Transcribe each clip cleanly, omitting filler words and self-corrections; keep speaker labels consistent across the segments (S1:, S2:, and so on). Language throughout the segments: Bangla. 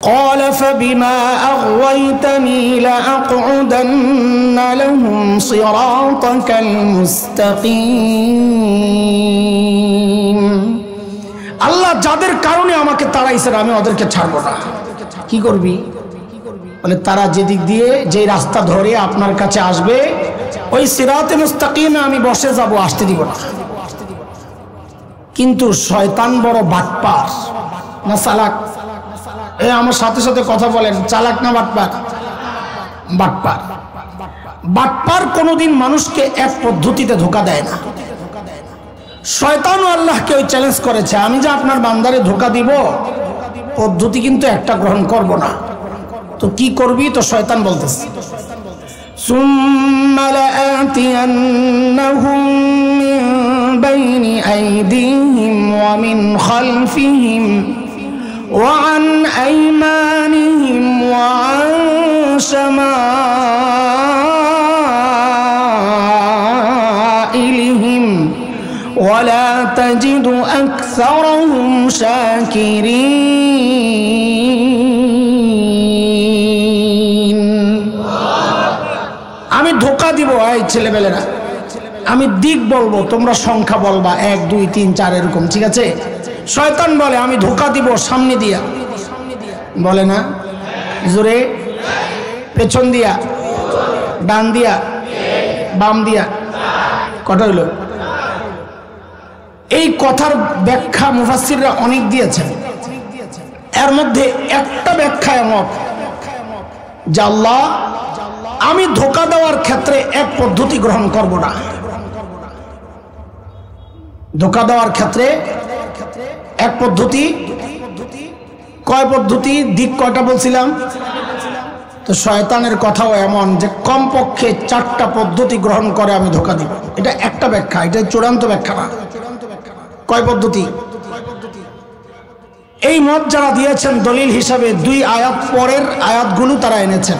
S1: قال فبما أغويتني لأقعدن لهم صراطك المستقيم আল্লাহ যাদের কারণে আমাকে তাড়াইছেন আমি ওদেরকে ছাড়বো না। কি করবি? বলে তারা যেদিক দিয়ে যে রাস্তা ধরে আপনার কাছে আসবে ওই সিরাতে মুস্তাকিমে আমি বসে যাব, আসতে দিব না। কিন্তু শয়তান বড় বাটপার না চালাক? আমার সাথে সাথে কথা বলেন, চালাক না বাটপার? বাটপার। বাটপার কোনোদিন মানুষকে এক পদ্ধতিতে ধোঁকা দেয় না। শয়তানও আল্লাহকে ওই চ্যালেঞ্জ করেছে, আমি যে আপনার বান্দারে ধোঁকা দিব পদ্ধতি কিন্তু একটা গ্রহণ করব না। তো কি করবি? তো শয়তান বলতেছে সুম্মা লাআতিয়ান্নাহুম মিন বাইনি আইদিহিম ওয়া মিন খালফিহিম ওয়া আন আইমানিহিম ওয়া আন শামাইলিহিম ওয়া লা তাজিদু আকসারাহুম শাকিরিন। আমি ধোঁকা দিব এই ছেলেবেলেরা, আমি দিক বলবো, তোমরা সংখ্যা বলবা 1 2 3 4 এরকম, ঠিক আছে? শয়তান বলে আমি ধোঁকা দিব সামনে দিয়া, বলে না জোরে, পেছন দিয়া, ডান দিয়া, বাম দিয়া, কটা হইল? এই কথার ব্যাখ্যা মুফাসসিররা অনেক দিয়েছেন। এর মধ্যে একটা ব্যাখ্যা এমন যে আল্লাহ আমি ধোঁকা দেওয়ার ক্ষেত্রে এক পদ্ধতি গ্রহণ করব না। ধোঁকা দেওয়ার ক্ষেত্রে এক পদ্ধতি, কয় পদ্ধতি? দিক কয়টা বলছিলাম? তো শয়তানের কথাও এমন যে কমপক্ষে 4টা পদ্ধতি গ্রহণ করে আমি ধোঁকা দিব। এটা একটা ব্যাখ্যা, এটা চূড়ান্ত ব্যাখ্যা না। কয় পদ্ধতি? এই মত যারা দিয়েছেন দলিল হিসাবে 2 আয়াত পরের আয়াতগুলো তারা এনেছেন।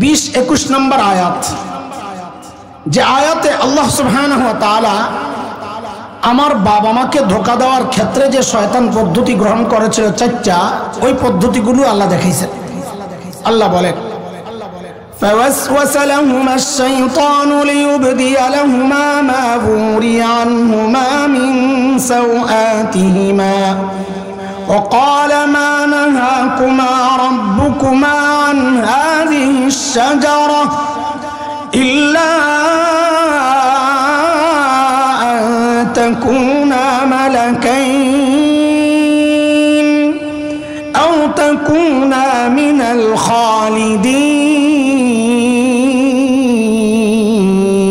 S1: 20-21 নম্বর আয়াত, যে আয়াতে আল্লাহ সুবহানাহু ওয়া তাআলা আমার বাবা মাকে ধোঁকা দেওয়ার ক্ষেত্রে যে শয়তান পদ্ধতি গ্রহণ করেছিল 4টা, ওই পদ্ধতিগুলো আল্লাহ দেখাইছেন। আল্লাহ বলেন فوسوس لهما الشيطان ليبدي لهما ما وري عنهما من سوآتهما وقال ما نهاكما ربكما عن هذه الشجرة إلا أن تكونا ملكين أو تكونا من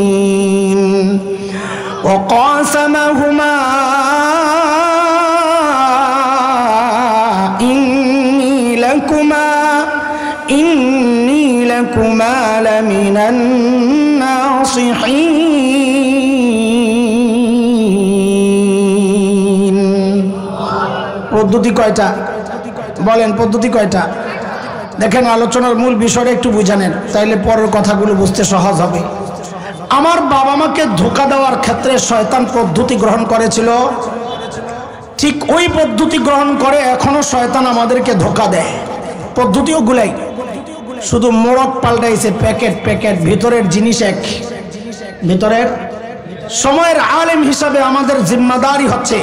S1: الخالدين وقاسمهما إني لكما لمن الناصحين। পদ্ধতি কয়টা বলেন? পদ্ধতি কয়টা? দেখেন আলোচনার মূল বিষয়টা একটু বুঝানেন, তাইলে পরের কথাগুলো বুঝতে সহজ হবে। আমার বাবা মাকে ধোঁকা দেওয়ার ক্ষেত্রে শয়তান পদ্ধতি গ্রহণ করেছিল, ঠিক ওই পদ্ধতি গ্রহণ করে এখনো শয়তান আমাদেরকে ধোঁকা দেয়। পদ্ধতিও গুলাই, শুধু মোড়ক পাল্টাইছে, প্যাকেট প্যাকেট, ভিতরের জিনিস এক। ভিতরের সময়ের আলেম হিসাবে আমাদের জিম্মাদারি হচ্ছে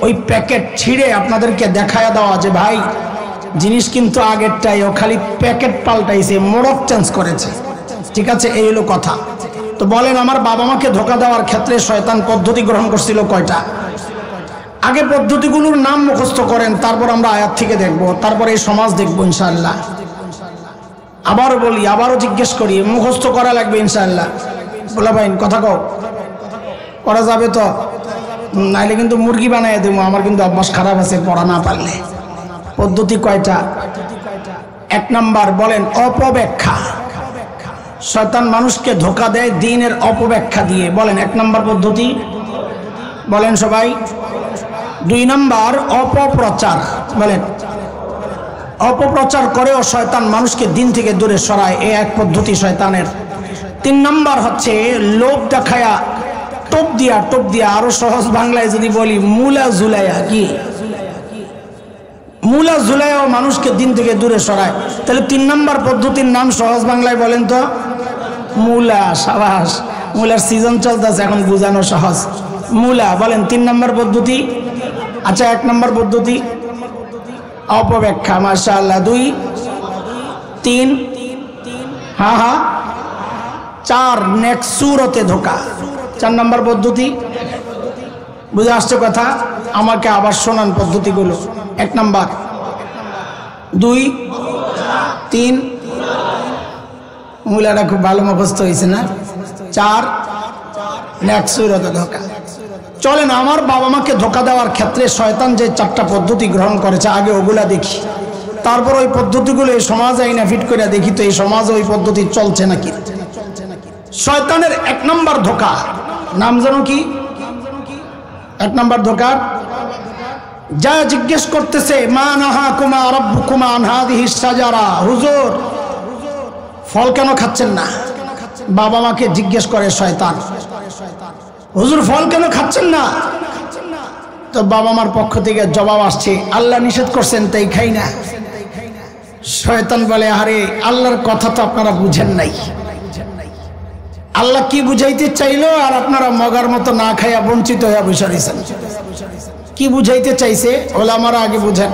S1: ওই প্যাকেট ছিঁড়ে আপনাদেরকে দেখায়া দেওয়া যে ভাই জিনিস কিন্তু আগেরটাই, ও খালি প্যাকেট পাল্টাইছে, মোড়ক চেঞ্জ করেছে, ঠিক আছে? এই হলো কথা। তো বলেন আমার বাবা মাকে ধোঁকা দেওয়ার ক্ষেত্রে শয়তান পদ্ধতি গ্রহণ করছিল কয়টা? আগে পদ্ধতিগুলোর নাম মুখস্থ করেন, তারপর আমরা আয়াত থেকে দেখব, তারপর এই সমাজ দেখবো ইনশাআল্লাহ। আবারও বলি, আবারও জিজ্ঞেস করি, মুখস্থ করা লাগবে ইনশাআল্লাহ। বলা ভাই কথা কও, করা যাবে তো? নাইলে কিন্তু মুরগি বানাই দেবো, আমার কিন্তু অভ্যাস খারাপ আছে পড়া না পারলে। পদ্ধতি কয়টা? 1 নাম্বার বলেন অপব্যাখ্যা। শয়তান মানুষকে ধোঁকা দেয় দ্বীনের অপব্যাখ্যা দিয়ে, বলেন 1 নাম্বার পদ্ধতি, বলেন সবাই। 2 নাম্বার অপপ্রচার, বলেন অপপ্রচার করেও শয়তান মানুষকে দ্বীন থেকে দূরে সরায়, এই এক পদ্ধতি শয়তানের। 3 নাম্বার হচ্ছে লোভ দেখায়া, টোপ দিয়া, আরো সহজ বাংলায় যদি বলি মুলা জুলাইয়া। কি মূলা ঝুলাইও মানুষকে দিন থেকে দূরে সরায়। তাহলে 3 নম্বর পদ্ধতির নাম সহজ বাংলায় বলেন তো? মূলা। সাবাস, মূলার সিজন চলতেছে এখন, বোঝানো সহজ। মূলা বলেন 3 নম্বর পদ্ধতি। আচ্ছা 1 নম্বর পদ্ধতি অপব্যাখ্যা, মাশাআল্লাহ। 2, 3, হ্যাঁ 4 নেক সুরতে ধোকা। 4 নম্বর পদ্ধতি বুঝে আসছে কথা? আমাকে আবার শোনান পদ্ধতিগুলো। 1 নম্বর, 2, 3, মূলাটা খুব ভালো মুখস্থ হয়েছে না? 4 নেক সুরতে ধোকা। চলেন আমার বাবা মাকে ধোকা দেওয়ার ক্ষেত্রে শয়তান যে 4টা পদ্ধতি গ্রহণ করেছে আগে ওগুলা দেখি, তারপর ওই পদ্ধতিগুলো এই সমাজে আইনা ফিট করে দেখি তো এই সমাজে ওই পদ্ধতি চলছে নাকি। শয়তানের 1 নম্বর ধোকা নাম জানো কি? 1 নম্বর ধোকা, যা জিজ্ঞেস করতেছে মা নাহাকুমা রাব্বুকুমা আন হাযিহিস শাজারা, হুজুর ফল কেন খাচ্ছেন না? বাবা মাকে জিজ্ঞেস করে শয়তান, হুজুর ফল কেন খাচ্ছেন না? তো বাবা মার পক্ষ থেকে জবাব আসছে আল্লাহ নিষেধ করছেন তাই খাই না। শয়তান বলে আরে আল্লাহর কথা তো আপনারা বুঝেন নাই, আল্লাহ কি বুঝাইতে চাইলো আর আপনারা মগার মতো না খাইয়া বঞ্চিত হইয়া বসে রয়েছেন। কি বুঝাইতে চাইছে ওলামারা আগে বুঝেন।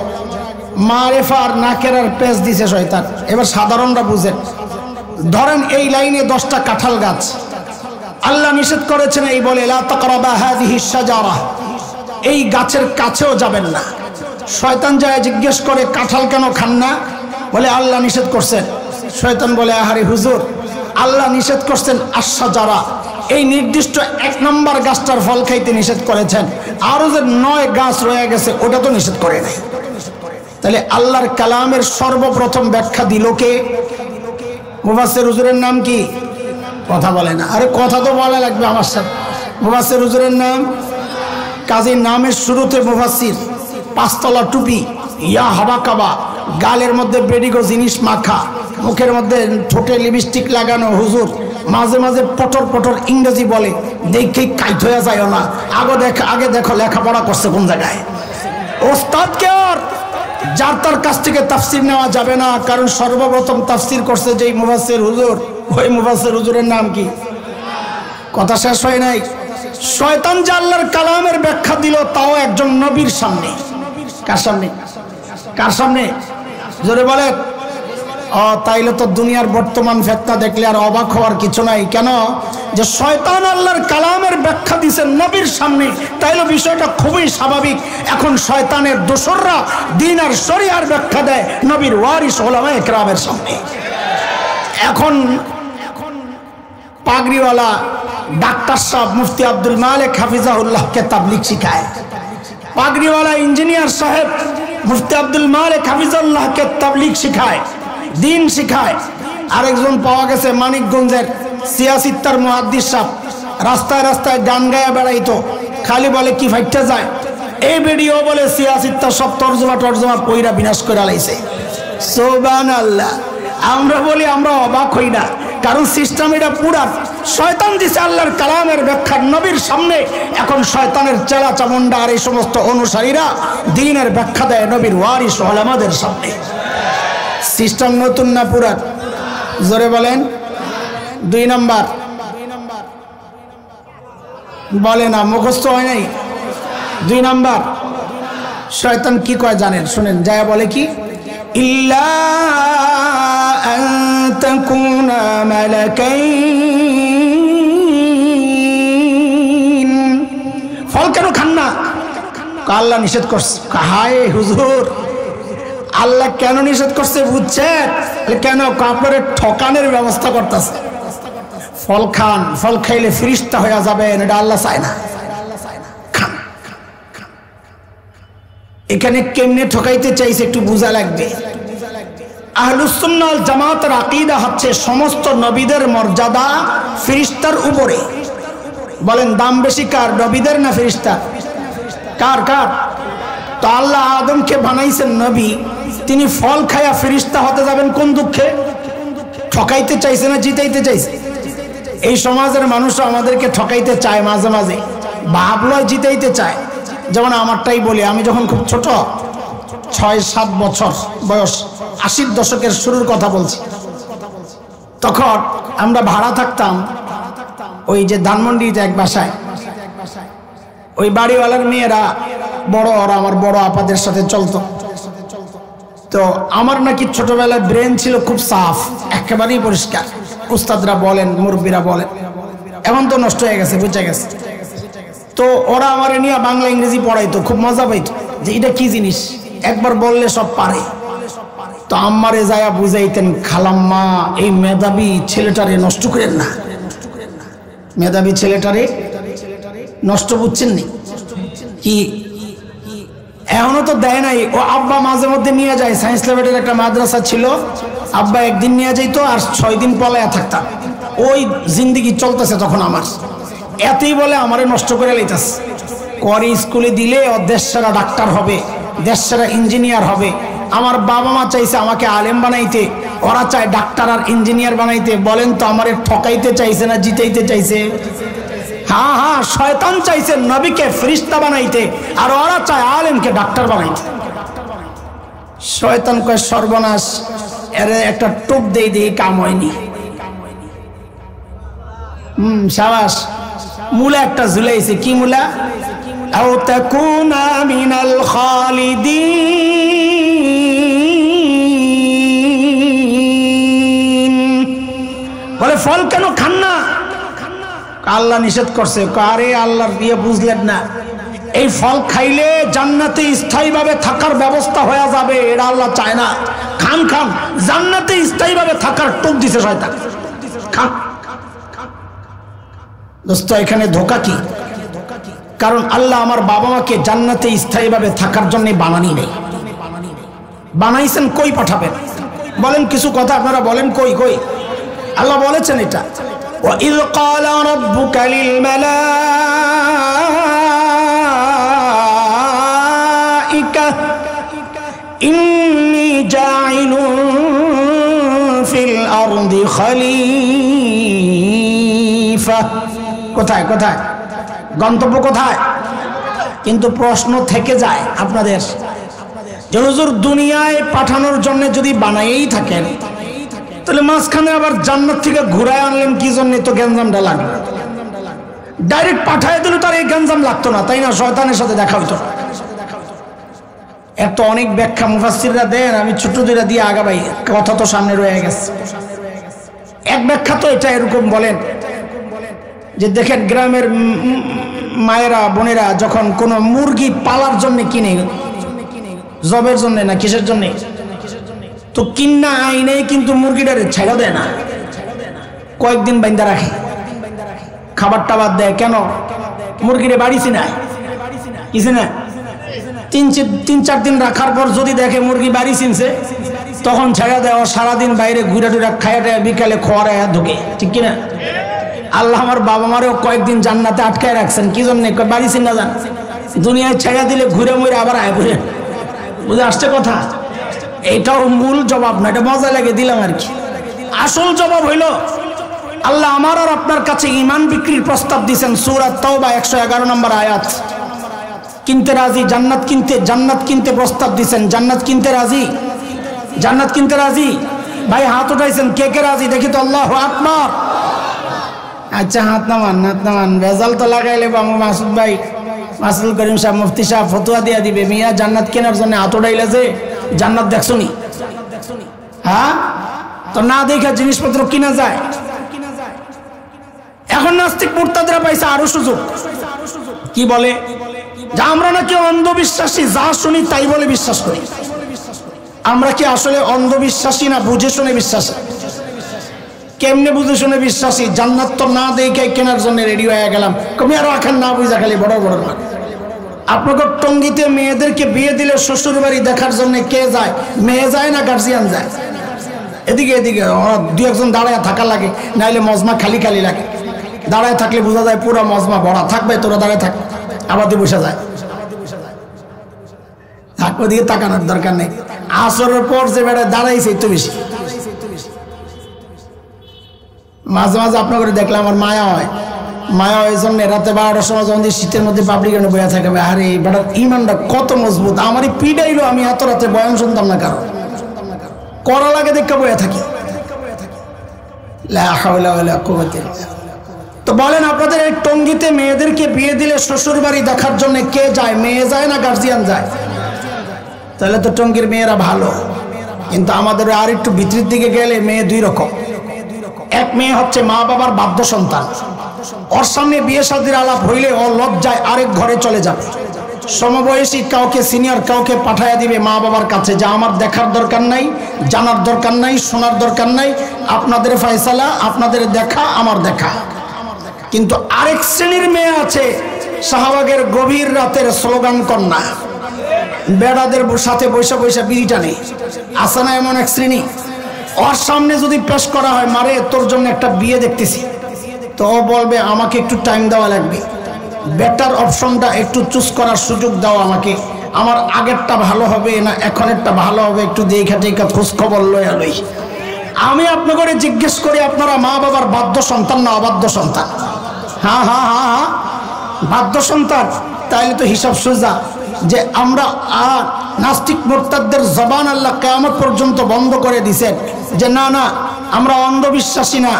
S1: মারেফা আর নাকেরার পেঁচ দিছে শয়তান। এবার সাধারণরা বুঝেন। ধরেন এই লাইনে 10টা কাঁঠাল গাছ, আল্লাহ নিষেধ করেছেন এই বলে লা তাকরাবা হাযিহিস শাজারা, এই গাছের কাছেও যাবেন না। শয়তান যায় জিজ্ঞেস করে কাঁঠাল কেন খান না? বলে আল্লাহ নিষেধ করছেন। শয়তান বলে আহারে হুজুর আল্লাহ নিষেধ করছেন আশ-শাজারা, এই নির্দিষ্ট 1 নম্বর গাছটার ফল খাইতে নিষেধ করেছেন, আরো যে 9 গাছ রয়ে গেছে ওটা তো নিষেধ করে নাই। তাহলে আল্লাহর কালামের সর্বপ্রথম ব্যাখ্যা দিল কে? মুফাসসির হুজুরের নাম কি? কথা বলে না, আরে কথা তো বলা লাগবে আমার সাথে। মুফাসসির হুজুরের নাম? কাজী নামের শুরুতে মুফাসসির, 5 তলা টুপি, ইয়া হাবা কাবা, গালের মধ্যে বেডিগো জিনিস মাখা, মুখের মধ্যে ঠোঁটে লিপস্টিক লাগানো হুজুর, মাঝে মাঝে পটর পটর ইংরেজি বলে, দেখেই কাইট হয়ে যায় না। আগে দেখো লেখাপড়া করছে কোন জায়গায়। ওস্তাদ কে? আর যার তার কাছ থেকে তাফসির নেওয়া যাবে না, কারণ সর্বপ্রথম তাফসির করছে যেই মুফাসসির হুজুর, ওই মুফাসসির হুজুরের নাম কি? কথা শেষ হয় নাই। শয়তান যে আল্লাহর কালামের ব্যাখ্যা দিল তাও একজন নবীর সামনে। কার সামনে? কার সামনে? জোরে বলেন। তাইলে তো দুনিয়ার বর্তমান ফিতনা দেখলে আর অবাক হওয়ার কিছু নাই। কেন? যে শয়তান আল্লাহর কালামের ব্যাখ্যা দিয়েছেন নবীর সামনে, তাইলে বিষয়টা খুবই স্বাভাবিক। এখন শয়তানের দোসররা দ্বীন আর শরিয়ার ব্যাখ্যা দেয় নবীর ওয়ারিস উলামায়ে কেরামের সামনে। এখন পাগড়িওয়ালা ডাক্তার সাহেব মুফতি আব্দুল মালিক হাফিজাহুল্লাহকে তাবলীগ শিখায়, পাগড়িওয়ালা ইঞ্জিনিয়ার সাহেব মুফতি আব্দুল মালিক হাফিজাহুল্লাহকে তাবলীগ শিখায়, দিন শিখায়। আরেকজন পাওয়া গেছে মানিকগঞ্জের সিয়াসিত্তার মুহাদ্দিস সাহেব, রাস্তায় রাস্তায় গান গায়া বেড়াইতো, খালি বলে কি ফাইটটা যায়। এই ভিডিও বলে সিয়াসিত্তার সব তর্জমা পইরা বিনাশ করে আলাইছে। সুবহানাল্লাহ। আমরা বলি আমরা অবাক হই না, কারণ সিস্টেম এটা পুরা শয়তান দিছে আল্লাহর কালামের ব্যাখ্যা নবীর সামনে। এখন শয়তানের চেলা চামুন্ডা আর এই সমস্ত অনুসারীরা দ্বীনের ব্যাখ্যা দেয় নবীর ওয়ারিস উলামাদের সামনে। সিস্টেম নতুন না পুরান? জোরে বলেন। 2 নাম্বার বলে না, মুখস্থ হয় নাই। 2 নাম্বার শয়তান কি কয় জানেন? শুনেন, যায় বলে কি? ইল্লা আন তাকুনা মালাকাইন, ফল কেন খান না? আল্লাহ নিষেধ করছে। হায় হুজুর আল্লাহ কেন নিষেধ করছে বুঝছেন? কেন? আপনার ঠকানের ব্যবস্থা করতেছে। ফল খান, ফল খাইলে ফেরেশতা হয়ে যাবেন, এটা আল্লাহ চায় না। খান। এখানে কেমনে ঠকাইতে চাইছে একটু বোঝা লাগবে। আহলুস সুন্নাহ ওয়াল জামাতের আকীদা হচ্ছে সমস্ত নবীদের মর্যাদা ফেরেশতার উপরে। বলেন দাম বেশি কার, নবীদের না ফেরেশতার? কার কার? তো আল্লাহ আদমকে বানাইছেন নবী, তিনি ফল খায়া ফেরেশতা হতে যাবেন কোন দুঃখে? ঠকাইতে চাইছে না জিতাইতে চাইছে? এই সমাজের মানুষও আমাদেরকে ঠকাইতে চায় মাঝে মাঝে, ভাবলয় জিতাইতে চায়। যেমন আমারটাই বলি, আমি যখন খুব ছোট 6-7 বছর বয়স, 80-র দশকের শুরুর কথা বলছি। তখন আমরা ভাড়া থাকতাম ওই যে ধানমন্ডিতে এক বাসায়। ওই বাড়িওয়ালার মেয়েরা বড়, ওরা আমার বড় আপাদের সাথে চলতো। তো আমার নাকি ছোটবেলায় ব্রেন ছিল খুব সাফ, একেবারেই পরিষ্কার। উস্তাদরা বলেন, মুরব্বীরা বলেন, এখন তো নষ্ট হয়ে গেছে, বুঝে গেছে। তো ওরা আমার নিয়ে বাংলা ইংরেজি পড়াইতো, খুব মজা পাইতো যে এটা কি জিনিস, একবার বললে সব পারে। তো আম্মারে যায়া বুঝাইতেন, খালাম্মা এই মেধাবী ছেলেটারে নষ্ট করেন না, মেধাবী ছেলেটারে নষ্ট বুঝছেন নি কি, এখনো তো দেয় নাই। ও আব্বা মাঝে মধ্যে নিয়ে যায়, সায়েন্স ল্যাবের একটা মাদ্রাসা ছিল, আব্বা একদিন নিয়ে যাইতো আর 6 দিন পলায়া থাকতাম। ওই জিন্দিগি চলতেছে তখন আমার, এতেই বলে আমারে নষ্ট করে লাইতাছে। করে স্কুলে দিলে ও দেশ সেরা ডাক্তার হবে, দেশ সেরা ইঞ্জিনিয়ার হবে। আমার বাবা মা চাইছে আমাকে আলেম বানাইতে, ওরা চায় ডাক্তার আর ইঞ্জিনিয়ার বানাইতে। বলেন তো আমারে ঠকাইতে চাইছে না জিতাইতে চাইছে? হ্যাঁ হ্যাঁ, শয়তান চাইছে নবীকে ফেরেশতা বানাইতে, আর ওরা চায় আলেমকে ডাক্তার বানাইতে। শয়তান কয় সর্বনাশ, এর একটা টোপ দেই দেই কাম হয়নি। সাবাস, মুলা একটা ঝুলাইছে। কি মুলা? আও তাকুনা মিনাল খালিদিন। বলে ফল কেন খান না? আল্লাহ নিষেধ করছে। আরে আল্লাহর বিয়ে বুঝলেন না, এই ফল খাইলে জান্নাতে স্থায়ীভাবে থাকার ব্যবস্থা হয়ে যাবে, এটা আল্লাহ চায় না। খান খান, জান্নাতে স্থায়ীভাবে থাকার টোপ দিছে শয়তান, খান। দোস্ত এখানে ধোঁকা কি? কারণ আল্লাহ আমার বাবা মাকে জান্নাতে স্থায়ীভাবে থাকার জন্য বানানি নেই, বানাইছেন কই পাঠাবেন? বলেন কিছু কথা আপনারা বলেন, কই কই আল্লাহ বলেছেন এটা? وَإِذْ قَالَ رَبُّكَ لِلْمَلَائِكَةِ إِنِّي جَاعِلٌ فِي الْأَرْضِ خَلِيفَةً। কোথায় কোথায় গন্তব্য কোথায়? কিন্তু প্রশ্ন থেকে যায় আপনাদের যে হুজুর দুনিয়ায় পাঠানোর জন্য যদি বানাইই থাকেন, তাহলে মাঝখানে আবার জান্নাত থেকে ঘুরায় আনলেন কি জন্য? তো গ্যাঞ্জামটা লাগলো, ডাইরেক্ট পাঠায় দিল, তার এই গ্যাঞ্জাম লাগতো না, তাই না? শয়তানের সাথে দেখা হইতো। এত অনেক ব্যাখ্যা মুফাসসিররা দেন, আমি ছোট দুইটা দিয়ে আগাবাই, কথা তো সামনে রয়ে গেছে। এক ব্যাখ্যা তো এটা এরকম বলেন যে দেখেন গ্রামের মায়েরা বোনেরা যখন কোনো মুরগি পালার জন্য কিনে, জবের জন্য না কিসের জন্য, তো কিন্না আইনে কিন্তু মুরগিটারে ছেড়ে দেয় না, কয়েকদিন বাইন্দা রাখে, খাবার টাবার দেয়। কেন? মুরগিরে বাড়িছি না, কিছু না, 3-4 দিন রাখার পর যদি দেখে মুরগি বাড়ি চিনছে, তখন ছেড়ে দেয়। ও সারাদিন বাইরে ঘুরে টুরে খাইয়া দেয়, বিকালে খোয়ারে ঢুকে, ঠিক কিনা? আল্লাহ আমার বাবা মারেও কয়েকদিন জান্নাতে আটকায় রাখছেন, কি জন্য? বাড়ি চিন না যান, দুনিয়ায় ছেড়ে দিলে ঘুরে মুড়ে আবার আয় ঘুরে। বুঝে আসছে কথা? এটাও মূল জবাব না, এটা মজা লাগে দিলাম আর কি। আসল জবাব হইল আল্লাহ আমার আর আপনার কাছে ঈমান বিক্রির প্রস্তাব দিয়েছেন। সূরা তাওবা 111 নম্বর আয়াত। কিনতে রাজি, জান্নাত কিনতে প্রস্তাব দিয়েছেন। জান্নাত কিনতে রাজি, জান্নাত কিনতে রাজি। ভাই হাত উঠাইছেন, কে কে রাজি দেখি তো? আল্লাহু আকবার। আচ্ছা হাত নামান, হাত নামান। ভেজাল তো লাগাইলে বাবু মাসুদ ভাই, মাসুদুল করিম সাহেব, মুফতি সাহেব ফতোয়া দিয়া দিবে। মিয়া জান্নাত কেনার জন্য হাত উঠাইলে যে জান্নাত দেখছো নি? হ্যাঁ, তো না দেখে জিনিসপত্র কিনা যায়। এখন নাস্তিক মুরতাদরা পাইছে আরো সুযোগ। কি বলে? যে আমরা নাকি অন্ধবিশ্বাসী, যা শুনি তাই বলে বিশ্বাস করি। আমরা কি আসলে অন্ধবিশ্বাসী না বুঝে শুনে বিশ্বাসী? কেমনে বুঝে শুনে বিশ্বাসী? জান্নাত তো না দেখে কেনার জন্য রেডি হয়ে গেলাম। কমি আর রাখেন না, বুঝা খালি বড় বড় না। আপনাকে টঙ্গিতে মেয়েদেরকে বিয়ে দিলে শ্বশুর বাড়ি দেখার জন্য কে যায়? মেয়ে যায় না গার্জিয়ান যায়? এদিকে এদিকে দু একজন দাঁড়ায় থাকা লাগে, নাইলে মজমা খালি খালি লাগে। দাঁড়ায় থাকলে বোঝা যায় পুরো মজমা ভরা। থাকবে তোরা দাঁড়ায় থাক, আবার দিয়ে বসে যায়। ওদিকে তাকানোর দরকার নেই। আসরের পর যে বেড়ায় দাঁড়াইছে একটু বেশি। মাঝে মাঝে আপনার দেখলে আমার মায়া হয়, মায়া ওই জন্য রাতে 12টার সময় যখন শীতের মধ্যে পাবলিকের বয়া থাকে, আরে বেটার ইমানটা কত মজবুত, আমারই পিডাইলো, আমি এত রাতে বয়ান শুনতাম না, কারণ করা লাগে দেখে বয়া থাকি। লা হাওলা ওয়ালা কুওয়াতা ইল্লা বিল্লাহ। তো বলেন, আপনাদের এই টঙ্গীতে মেয়েদেরকে বিয়ে দিলে শ্বশুর বাড়ি দেখার জন্য কে যায়? মেয়ে যায় না গার্জিয়ান যায়? তাহলে তো টঙ্গীর মেয়েরা ভালো। কিন্তু আমাদের আর একটু ভিতরের দিকে গেলে মেয়ে দুই রকম। এক মেয়ে হচ্ছে মা বাবার বাধ্য সন্তান, ওর সামনে বিয়ে শাদীর আলাপ হইলে ও লজ্জায় আরেক ঘরে চলে যাবে। সমবয়সী কাউকে, সিনিয়র কাউকে পাঠাইয়া দিবে মা বাবার কাছে, যা আমার দেখার দরকার নাই, জানার দরকার নাই, শোনার দরকার নাই, আপনাদের ফয়সালা, আপনাদের দেখা, আমার দেখা। কিন্তু আরেক শ্রেণীর মেয়ে আছে, শাহবাগের গভীর রাতের স্লোগান কন্যা, বেড়াদের সাথে বৈশা বৈশা বিড়ি টানে, আসে না এমন এক শ্রেণী? ওর সামনে যদি পেশ করা হয়, মারে তোর জন্য একটা বিয়ে দেখতেছি, তো ও বলবে আমাকে একটু টাইম দেওয়া লাগবে, বেটার অপশনটা একটু চুজ করার সুযোগ দাও আমাকে, আমার আগেরটা ভালো হবে না এখনেরটা ভালো হবে, একটু দেখা টেকা খোঁজ খবর লয়া লই। আমি আপনাকে জিজ্ঞেস করি, আপনারা মা বাবার বাধ্য সন্তান না অবাধ্য সন্তান? হ্যাঁ হ্যাঁ হ্যাঁ হ্যাঁ, বাধ্য সন্তান। তাইলে তো হিসাব সোজা যে আমরা নাস্তিক মুরতাদদের জবান আল্লাহ কিয়ামত পর্যন্ত বন্ধ করে দিয়েছেন যে না না, আমরা অন্ধবিশ্বাসী না,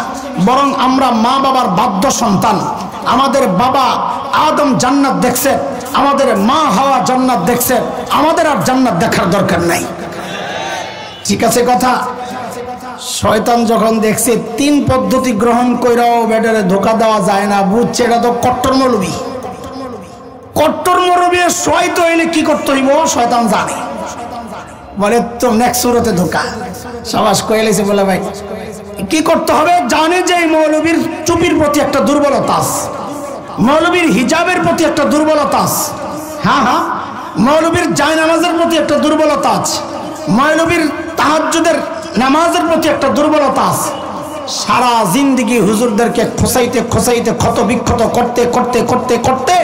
S1: বরং আমরা মা বাবার বাধ্য সন্তান। আমাদের বাবা আদম জান্নাত দেখছে, আমাদের মা হাওয়া জান্নাত দেখছে, আমাদের আর জান্নাত দেখার দরকার নাই। ঠিক আছে কথা? শয়তান যখন দেখছে 3 পদ্ধতি গ্রহণ কইরাও বেটারে ধোকা দেওয়া যায় না, বুঝছে এটা তো কট্টর মৌলবী। কট্টর মৌলবী শয়তো হইলে কি করতে হইব শয়তান জানে, বলে তো নেক্সট সুরতে ধোকা। সাবাস কয়ে লেছে, বলে ভাই কি করতে হবে? জানে যে মৌলবীর চুপির প্রতি একটা দুর্বলতা আছে, মৌলবীর হিজাবের প্রতি একটা দুর্বলতা আছে, হ্যাঁ হ্যাঁ, মৌলবীর জায়নামাজের প্রতি একটা দুর্বলতা আছে, মৌলবীর তাহাজ্জুদের নামাজের প্রতি একটা দুর্বলতা আছে। সারা জিন্দেগি হুজুরদেরকে খোসাইতে খোসাইতে ক্ষত বিক্ষত করতে করতে করতে করতে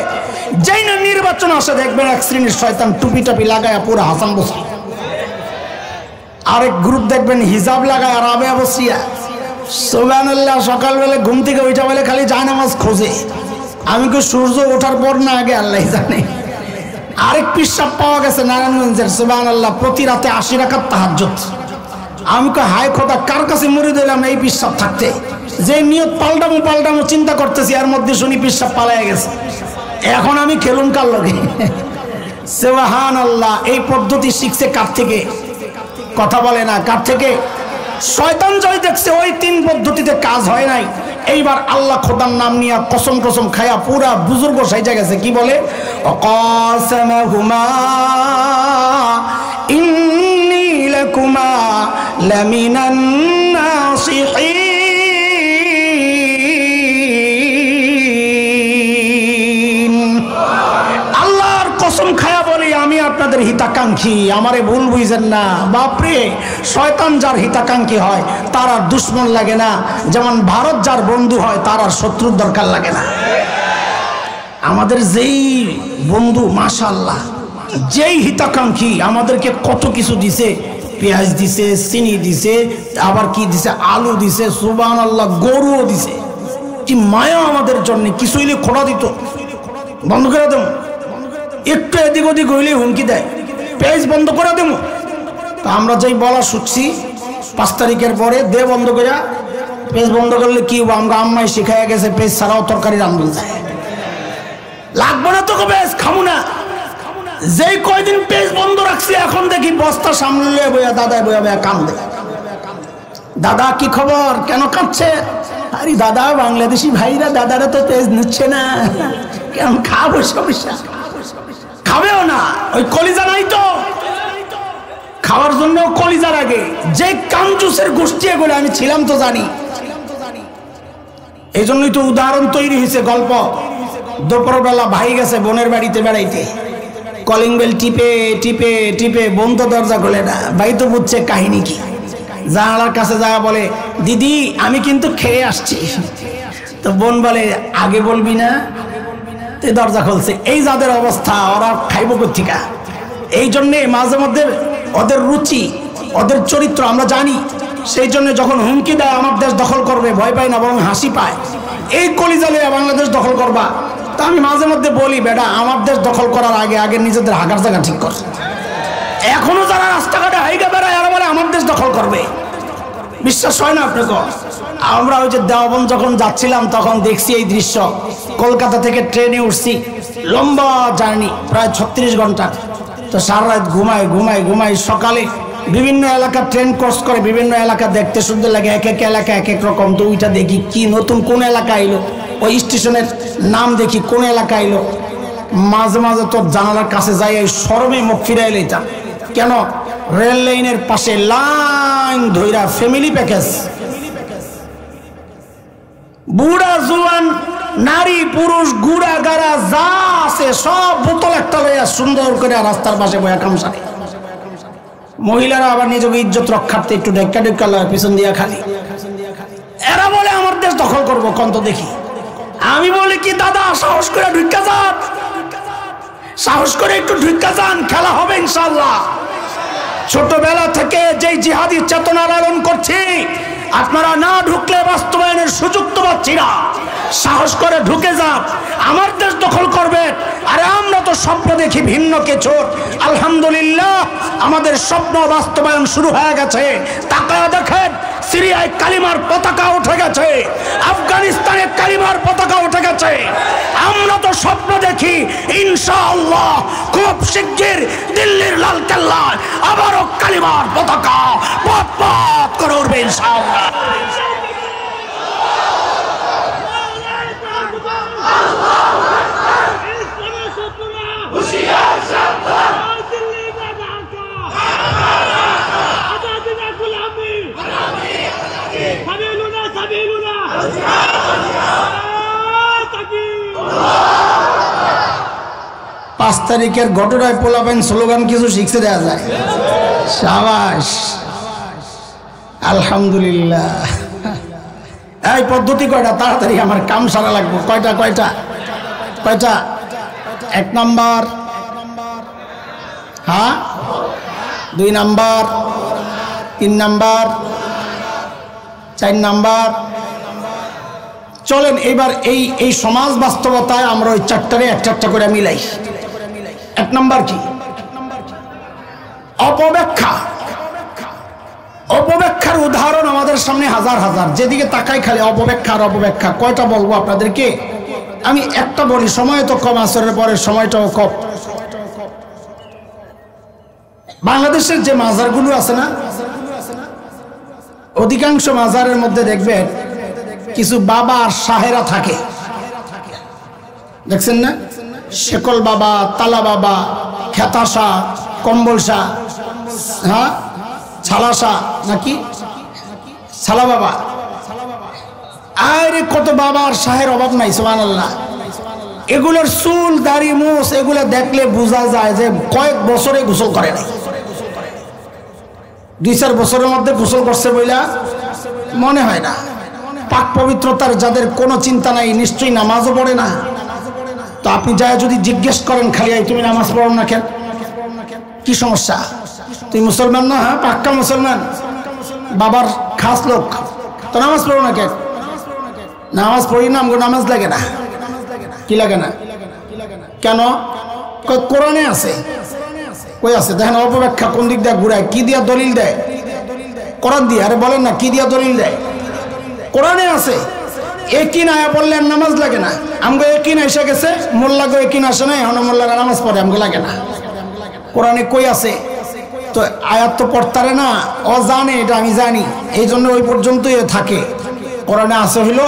S1: যেই না নির্বাচন আসে, দেখবেন এক শ্রেণীর শয়তান টুপি টাপি লাগায় পুরো হাসান বসরি, আরেক গ্রুপ দেখবেন হিজাব লাগায় আর আবে বসিয়া সুবহানাল্লাহ, সকালবেলা ঘুম থেকে ওইটা বলে খালি জায়নামাজ খোঁজে। আমি কি সূর্য ওঠার পর না আগে আল্লাহ জানে। আরেক পিসাব পাওয়া গেছে নারায়ণগঞ্জের, সুবহানাল্লাহ, প্রতি রাতে 80 রাকাত তাহাজ্জুদ। আমি কই হাই খোদা, কার কাছে মরে দিলাম এই পিসাব থাকতে, যে নিয়ত পাল্টামো পাল্টামো চিন্তা করতেছি, এর মধ্যে শুনি পিসাব পালায় গেছে, এখন আমি খেলুন কার লগে। সুবহানাল্লাহ, এই পদ্ধতি শিখছে কার থেকে? কথা বলে না, কার থেকে? শয়তান জয় দেখছে ওই 3 পদ্ধতিতে কাজ হয় নাই, এইবার আল্লাহ খোদার নাম নিয়ে কসম কসম খায়া পুরা বুজুর্গ সাইজা গেছে। কি বলে? অকাসামাহুমা ইন্নী লাকুমা লামিনান নাসিহিন। আল্লাহর কসম খায়া বলি আমি আপনাদের হিতাকাঙ্ক্ষী, আমারে ভুল বুঝেন না। বাপরে, শয়তান যার হিতাকাঙ্ক্ষী হয় তার আর দুশ্মন লাগে না, যেমন ভারত যার বন্ধু হয় তার আর শত্রুর দরকার লাগে না। আমাদের যেই বন্ধু মাশাআল্লাহ, যেই হিতাকাঙ্ক্ষী, আমাদেরকে কত কিছু দিছে, পেঁয়াজ দিছে, চিনি দিছে, আবার কি দিছে, আলু দিছে, সুবহানাল্লাহ, গরুও দিছে। কি মায়া আমাদের জন্য, কিছু হইলে খোড়া দিত, বন্ধ করে দেব, একটু এদিক ওদিক হইলে হুমকি দেয়, পেজ বন্ধ করে দেবো। তা আমরা যেই বলা শুনছি 5 তারিখের পরে দে বন্ধ করে, পেজ বন্ধ করলে কি হবো? আমরা আম্মাই শিখাইয়া গেছে পেজ ছাড়াও তরকারি রান্ধন যায়, লাগবো না তোকে পেজ, খামু না। যেই কয়দিন পেজ বন্ধ রাখছি, এখন দেখি বস্তা সামনে বইয়া দাদায় বইয়া বইয়া কান্দে। দাদা কি খবর, কেন কাঁদছে? আরে দাদা, বাংলাদেশি ভাইরা দাদারা তো পেজ নিচ্ছে না, কেন খাবো? সমস্যা, খাবেও না, ওই কলিজা নাই তো, খাওয়ার জন্য কলিজার আগে যে কাঞ্জুসের গোষ্ঠী এগুলো আমি ছিলাম তো জানি। এই জন্যই তো উদাহরণ তৈরি হয়েছে গল্প। দুপুরবেলা ভাই গেছে বোনের বাড়িতে বেড়াইতে, কলিং বেল টিপে টিপে টিপে বোন তো দরজা খোলে না। ভাই তো বুঝছে কাহিনী কি, জানালার কাছে যা বলে, দিদি আমি কিন্তু খেয়ে আসছি। তো বোন বলে, আগে বলবি না? দরজা খুলছে। এই যাদের অবস্থা, ওরা খাইব কোথেকে? এই জন্যে মাঝে মধ্যে ওদের রুচি, ওদের চরিত্র আমরা জানি, সেই জন্য যখন হুমকি দেয় আমার দেশ দখল করবে, ভয় পায় না, বরং হাসি পায়। এই কলিজা লইয়া বাংলাদেশ দখল করবা। তা আমি মাঝে মধ্যে বলি, বেটা আমার দেশ দখল করার আগে আগে নিজেদের হাগার জায়গা ঠিক কর। এখনো যারা রাস্তাঘাটে হাইগা বেড়ায় এরা বলে আমার দেশ দখল করবে, বিশ্বাস হয় না আপনাকে? আমরা ওই যে দেওবন্দ যখন যাচ্ছিলাম তখন দেখছি এই দৃশ্য। কলকাতা থেকে ট্রেনে উঠছি, লম্বা জার্নি, প্রায় 36 ঘন্টা। তো সারা রাত ঘুমাই সকালে বিভিন্ন এলাকা ট্রেন ক্রস করে, বিভিন্ন এলাকা দেখতে সুন্দর লাগে, এক এক এলাকা এক এক রকম। তো ওইটা দেখি কি নতুন কোন এলাকা এলো, ওই স্টেশনের নাম দেখি কোন এলাকা এলো। মাঝে মাঝে তোর জানালার কাছে যাই, এই শরমে মুখ ফিরাই লইতাম। কেন? রেল লাইনের পাশে লাইন ধইরা ফ্যামিলি প্যাকেজ, বুড়া জুয়ান নারী পুরুষ গুড়া গাড়া যা আছে সব বোতল একটা লইয়া সুন্দর করে রাস্তার পাশে বয়া কামসারে। মহিলারা আবার নিজেকে ইজ্জত রক্ষার্থে একটু ঢেক্কা ঢেক্কা লয় পিছন দিয়া খালি। এরা বলে আমার দেশ দখল করবো, কন্ত দেখি। আমি বলি কি দাদা, সাহস করে ঢুকা যান, সাহস করে একটু ঢুকা যান, খেলা হবে ইনশাআল্লাহ। ছোটবেলা থেকে যেই জিহাদি চেতনা লালন করছি, আপনারা না ঢুকলে বাস্তবায়নের সুযোগ তো পাচ্ছি না। সাহস করে ঢুকে যান, আমার দেশ দখল করবে। আরে আমরা তো স্বপ্ন দেখি ভিন্ন কিছু। আলহামদুলিল্লাহ আমাদের স্বপ্ন বাস্তবায়ন শুরু হয়ে গেছে। তাকায়া দেখেন, সিরিয়ায় কালিমার পতাকা উঠে গেছে, আফগানিস্তানে কালিমার পতাকা উঠে গেছে। আমরা তো স্বপ্ন দেখি ইনশাআল্লাহ খুব শিগগির দিল্লির লাল কেল্লায় আবারও কালিমার পতাকা পথ পথ করে উঠবে ইনশাআল্লাহ। পাঁচ তারিখের ঘটনায় পোলাপাইন স্লোগান কিছু শিখতে দেওয়া যায়। সাবাস, আলহামদুলিল্লাহ। এই পদ্ধতি কয়টা? তাড়াতাড়ি আমার কাম সারা লাগবে। কয়টা কয়টা কয়টা? 1 নাম্বার, হ্যাঁ 2 নাম্বার, 3 নাম্বার, 4 নাম্বার। চলেন এবার এই সমাজ বাস্তবতায় আমরা ওই 4টারে একটা করে মিলাই। 1 নাম্বার কি? অপব্যাখ্যা। অপব্যাখ্যার উদাহরণ আমাদের সামনে হাজার হাজার, যেদিকে তাকাই খালি অপব্যাখ্যা আর অপব্যাখ্যা। কয়টা বলবো আপনাদেরকে? আমি একটা বলি, সময় তো কম, আসরের পরে সময়টাও কম। বাংলাদেশের যে মাজারগুলো আছে না, অধিকাংশ মাজারের মধ্যে দেখবেন কিছু বাবা আর শাহেরা থাকে, দেখছেন না? শেকল বাবা, তালা বাবা, খেতা শাহ, কম্বল শাহ, হ্যাঁ ছালা শাহ নাকি ছালা বাবা। আরে কত বাবা আর শাহের অভাব নাই, সুবহানাল্লাহ। এগুলোর চুল দাড়ি মোষ এগুলো দেখলে বোঝা যায় যে কয়েক বছরে গোসল করে নাই। 2-4 বছরের মধ্যে গোসল করছে বইলা মনে হয় না। পাক পবিত্রতার যাদের কোনো চিন্তা নাই, নিশ্চয়ই নামাজও পড়ে না। তো আপনি যা যদি জিজ্ঞেস করেন খালি তুমি নামাজ পড়ো না কেন, কি সমস্যা? তুই মুসলমান না? হ্যাঁ পাক্কা মুসলমান, বাবার খাস লোক, তো নামাজ পড়ো না কেন? নামাজ পড়ি না, আমাকে নামাজ লাগে না। কি লাগে না? কেন? কোরআনে আছে। কই আছে? দেখেন অপব্যাখ্যা কোন দিক দিয়ে ঘুরায়, কি দিয়া দলিল দেয়? কোরআন দিয়ে। আরে বলেন না কি দিয়া দলিল দেয়? কোরআনে আছে। একই না বললেন নামাজ লাগে না, আমাকে একই না এসে গেছে, মোল্লাকে একই না আসে না, এখন মোল্লারা নামাজ পড়ে, আমাকে লাগে না। কোরআনে কই আছে? তো আয়াত তো পড়তারে না, ও জানে, এটা আমি জানি, এই জন্য ওই পর্যন্তই থাকে। কোরআনে আছে হইল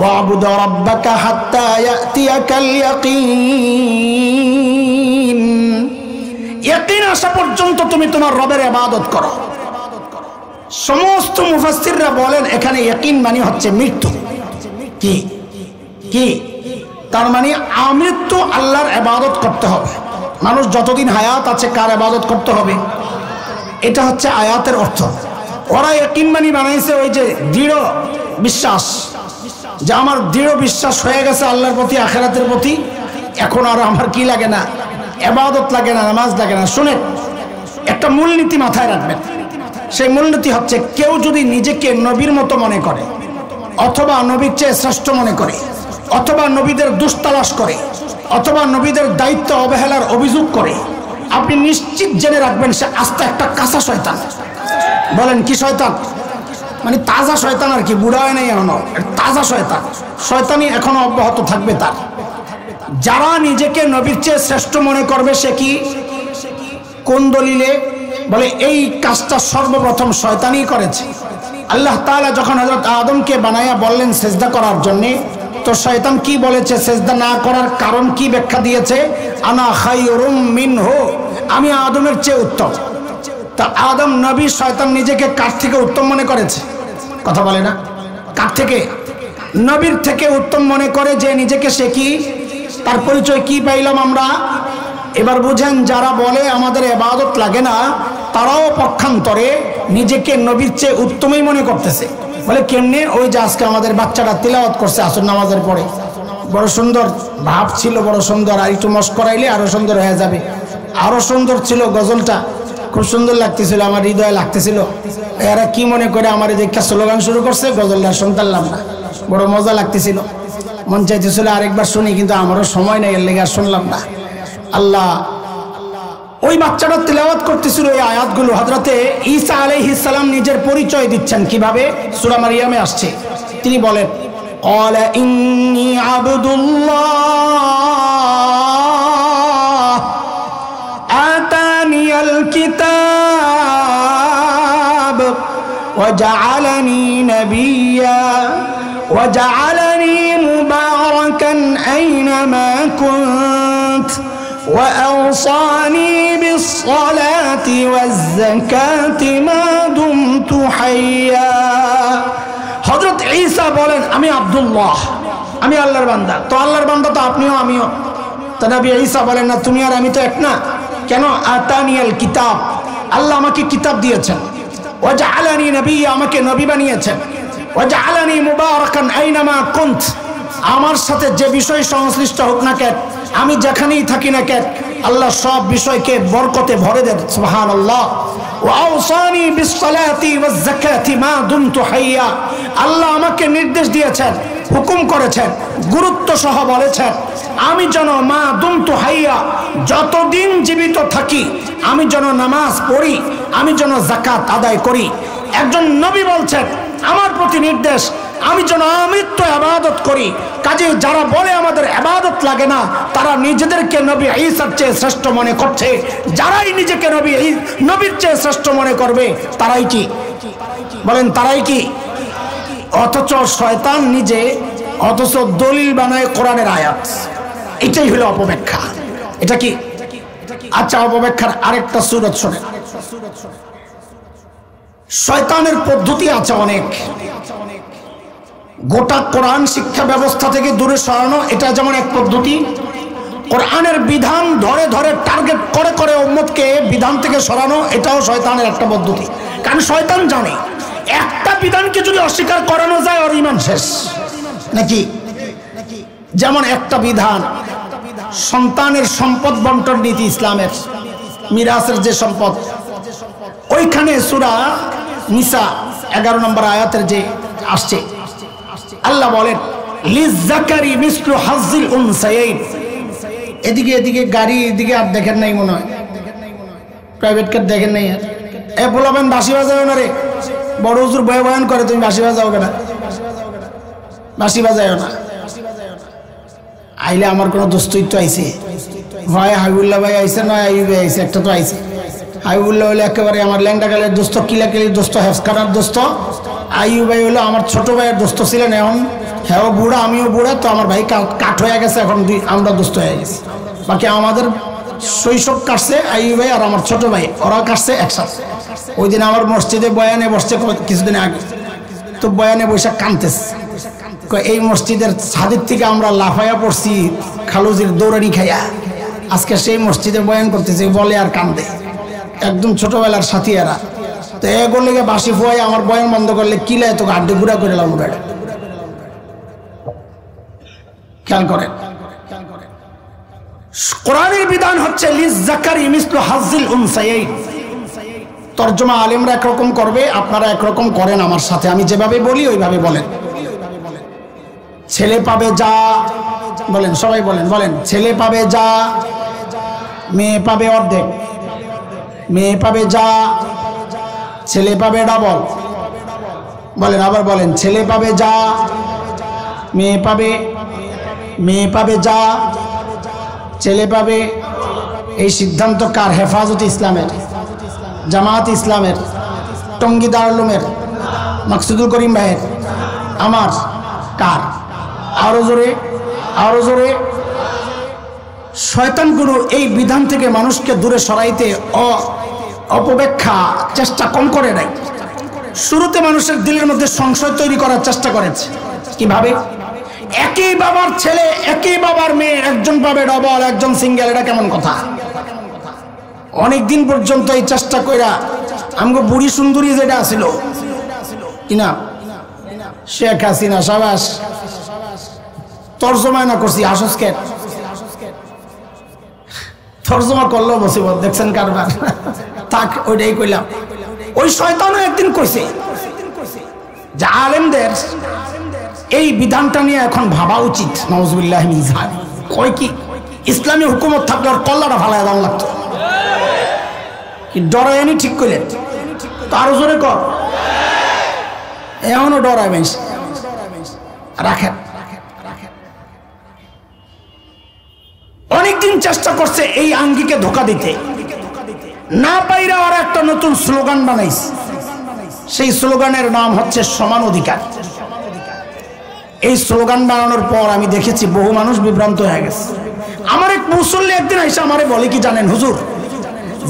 S1: ওয়াবুদ রাব্বাকা হাত্তা ইয়াতিয়াকাল ইয়াকিন। ইয়াকিন আসা পর্যন্ত তুমি তোমার রবের ইবাদত করো। সমস্ত মুফাসসিররা বলেন এখানে ইয়াকিন মানে হচ্ছে মৃত্যু। কি কি তার মানে আমৃত্যু আল্লাহর ইবাদত করতে হবে। মানুষ যতদিন হায়াত আছে কার ইবাদত করতে হবে, এটা হচ্ছে আয়াতের অর্থ। ওরা ইয়াকিন মানে বানাইছে ওই যে দৃঢ় বিশ্বাস, যে আমার দৃঢ় বিশ্বাস হয়ে গেছে আল্লাহর প্রতি, আখিরাতের প্রতি, এখন আর আমার কি লাগে না, ইবাদত লাগে না, নামাজ লাগে না। শুনেন, একটা মূলনীতি মাথায় রাখবেন, সেই মূলনীতি হচ্ছে কেউ যদি নিজেকে নবীর মতো মনে করে, অথবা নবীর চেয়ে শ্রেষ্ঠ মনে করে, অথবা নবীদের দুস্তালাশ করে, অথবা নবীদের দায়িত্ব অবহেলার অভিযোগ করে, আপনি নিশ্চিত জেনে রাখবেন সে আস্তে একটা কাঁচা শয়তান। বলেন কি শয়তান? মানে তাজা শয়তান আর কি, বুড়া হয় নাই এখনো, তাজা শয়তান। শয়তানি এখনো অব্যাহত থাকবে তার। যারা নিজেকে নবীর চেয়ে শ্রেষ্ঠ মনে করবে সে কি, কোন দলিলে? বলে এই কাজটা সর্বপ্রথম শয়তানি করেছে। আল্লাহ তাআলা যখন হযরত আদমকে বানায়া বললেন সেজদা করার জন্য, তো শয়তান কি বলেছে? সেজদা না করার কারণ কি ব্যাখ্যা দিয়েছে? আনা খায়রুম মিনহু, আমি আদমের চেয়ে উত্তম। তা আদম নবী, শয়তান নিজেকে কার থেকে উত্তম মনে করেছে? কথা বলে না? কার থেকে? নবীর থেকে উত্তম মনে করে যে নিজেকে সে কি, তার পরিচয় কি পাইলাম আমরা? এবার বুঝেন, যারা বলে আমাদের ইবাদত লাগে না, তারাও পক্ষান্তরে নিজেকে নবীর চেয়ে উত্তমই মনে করতেছে। বলে কেমনে? ওই যে আজকে আমাদের বাচ্চারা তিলাওয়াত করছে আসর নামাজের পরে, বড় সুন্দর ভাব ছিল, বড় সুন্দর, আর একটু মস্ক করাইলে আরো সুন্দর হয়ে যাবে। আরো সুন্দর ছিল গজলটা, খুব সুন্দর লাগতেছিল, আমার হৃদয়ে লাগতেছিল। এরা কি মনে করে আমার দেখে স্লোগান শুরু করছে, গজলটা শুনতাম না, বড় মজা লাগতেছিল, মন চাইতেছিল আরেকবার শুনি, কিন্তু আমারও সময় নেই, এর লেগে আর শুনলাম না। আল্লাহ, ওই বাচ্চাটা তিলাওয়াত করতেছিল এই আয়াতগুলো। হযরতে ঈসা আলাইহিস সালাম নিজের পরিচয় দিচ্ছেন কিভাবে? সূরা মারিয়ামে আসছে। তিনি বলেন, ক্বালা ইন্নী আবদুল্লাহ আতানিয়াল কিতাব ওয়া জাআলানি নাবিয়্যা ওয়া জাআলানি মুবারাকান আইনামা কুনত وأوصاني بالصلاة والزكاة ما دمت حيا। হযরত ঈসা বলেন, আমি আব্দুল্লাহ, আমি আল্লাহর বান্দা। তো আল্লাহর বান্দা তো আপনিও আমিও। তো নবী ঈসা বলেন, না তুমি আর আমি তো এক না। কেন? আতানিয়াল কিতাব, আল্লাহ আমাকে কিতাব দিয়েছেন। ওয়া জাআলানি নাবিয়্যা, আমাকে নবী বানিয়েছেন। ওয়া জাআলানি মুবারাকান আইনামা কুনত, আমার সাথে যে বিষয় সংশ্লিষ্ট হোক না কেন, আমি যেখানেই থাকি না কেন, আল্লাহ সব বিষয়কে বরকতে ভরে দেন। সুবহানাল্লাহ। ওয়া আওসানি বিসসালাতি ওয়াজ যাকাতি মা দুমতু হাইয়া, আল্লাহ আমাকে নির্দেশ দিয়েছেন, হুকুম করেছেন, গুরুত্ব সহ বলেছেন আমি যেন মা দুমতু হাইয়া, যতদিন জীবিত থাকি আমি যেন নামাজ পড়ি, আমি যেন যাকাত আদায় করি। একজন নবী বলছেন আমার প্রতি নির্দেশ, আমি যেন আমৃত্যু ইবাদত করি। কাজে যারা বলে আমাদের ইবাদত লাগে না, তারা নিজেদেরকে নবী ঈসার চেয়ে শ্রেষ্ঠ মনে করছে। যারাই নিজেকে নবীর চেয়ে শ্রেষ্ঠ মনে করবে, তারাই কি? বলেন তারাই কি? অথচ শয়তান নিজে, অথচ দলিল বানায় কোরআনের আয়াত। এটাই হলো অপব্যাখ্যা। এটা কি? আচ্ছা, অপব্যাখ্যার আরেকটা সূরত শোনেন। শয়তানের পদ্ধতি আছে অনেক। গোটা কোরআন শিক্ষা ব্যবস্থা থেকে দূরে সরানো, এটা যেমন এক পদ্ধতি। কোরআনের বিধান ধরে ধরে টার্গেট করে করে উম্মতকে বিধান থেকে সরানো, এটাও শয়তানের একটা পদ্ধতি। কারণ শয়তান জানে একটা বিধানকে যদি অস্বীকার করানো যায় ওর ঈমান শেষ, নাকি? যেমন একটা বিধান, সন্তানের সম্পদ বন্টন নীতি, ইসলামের মিরাসের যে সম্পদ, ওইখানে সূরা নিসা 11 নম্বর আয়াতের যে আসছে, আল্লাহ বলেন লিযাকারি মিসলু হাজ্জিল উনসায়াইন। এদিকে এদিকে গাড়ি, এদিকে আর দেখেন নাই মনে হয়, প্রাইভেট কার দেখেন নাই। আর এ বলবেন বাঁশি বাজাও না রে, বড় হুজুর বয়ান করে, তুমি বাঁশি বাজাও কেন? বাঁশি বাজাও না। আইলে আমার কোনো দোস্তই তো আইছে, হয় হাবিবুল্লাহ ভাই আইছে, নয় আইয়ুব ভাই আইছে, একটা তো আইছে। হাবিবুল্লাহ হলো একেবারে আমার ল্যাংটাকালের দোস্ত, কিলাকিলির দোস্ত, হেফকানার দোস্ত। আইয়ুব ভাই হলো আমার ছোট ভাইয়ের দোস্ত ছিলেন, এখন হ্যাঁ বুড়া, আমিও বুড়া, তো আমার ভাই কাঠ হয়ে গেছে, এখন আমরা দোস্ত হয়ে গেছি। বাকি আমাদের শৈশব কাটছে আইয়ুব ভাই আর আমার ছোট ভাই, ওরা কাটছে একসাথে। ওই দিন আমার মসজিদে বয়ানে বসছে কিছুদিন আগে, তো বয়ানে বসে কানতেছে, এই মসজিদের ছাদের থেকে আমরা লাফাইয়া পড়ছি খালুজির দৌড়ানি খাইয়া, আজকে সেই মসজিদে বয়ান করতেছে, বলে আর কান্দে, একদম ছোটবেলার সাথী এরা। তো এগুলো বাসি ফুয়াই আমার বয়ান বন্ধ করলে কিলে তোকে আড্ডি গুড়া করে এলাম। খেয়াল করেন, কোরআনের বিধান হচ্ছে লিযাকারি মিসলু হাজ্জিল উনসায়াইন। তর্জমা আলেমরা একরকম করবে, আপনারা একরকম করেন আমার সাথে, আমি যেভাবে বলি ওইভাবে বলেন। ছেলে পাবে যা, বলেন সবাই বলেন, বলেন ছেলে পাবে যা, মেয়ে পাবে অর্ধেক। মেয়ে পাবে যা, ছেলে পাবে ডাবল। বলেন আবার বলেন, ছেলে পাবে যা, মেয়ে পাবে যা, ছেলে পাবে। এই সিদ্ধান্ত কার? হেফাজতে ইসলামের, জামাত ইসলামের, টঙ্গী দারুল উলুমের, মাকসুদুল করিম ভাইয়ের, আমার? কার? আরো জোরে, আরো জোরে। শয়তানগুলো এই বিধান থেকে মানুষকে দূরে সরাইতে অপব্যাখ্যা চেষ্টা কম করে নাই। শুরুতে মানুষের দিলের মধ্যে সংশয় তৈরি করার চেষ্টা করেছে। কিভাবে? একই বাবার ছেলে, একই বাবার মেয়ে, একজন পাবে ডবল, একজন সিঙ্গেল। এটা কেমন কথা? অনেকদিন পর্যন্ত এই চেষ্টা কইরা আমগো বুড়ি সুন্দরী যেটা ছিল কিনা, শেখ হাসিনা, সাবাস, তর্জমা না করছি, হাসসকে তর্জমা করলো মুসিবত। দেখছেন কারবার? থাক, ওইটাই কইলাম। ওই শয়তানও একদিন কইছে যে আলেমদের এই বিধানটা নিয়ে এখন ভাবা উচিত। নাউজুবিল্লাহ মিন যালিক। কয় কি ইসলামী হুকুমত থাকলে ওর কল্লাটা ভালায় দাম লাগতো। কি ডরায়নি? ঠিক কইলেন তো, আরো জোরে কর। এখনো ডরাবেন? রাখেন। অনেকদিন চেষ্টা করছে এই আঙ্গিকে ধোকা দিতে, না পাইরা ওরা একটা নতুন স্লোগান বানাইছে। সেই স্লোগানের নাম হচ্ছে সমান অধিকার। এই স্লোগান বানানোর পর আমি দেখেছি বহু মানুষ বিভ্রান্ত হয়ে গেছে। আমার এক মুসল্লি একদিন এসে আমারে বলে কি জানেন, হুজুর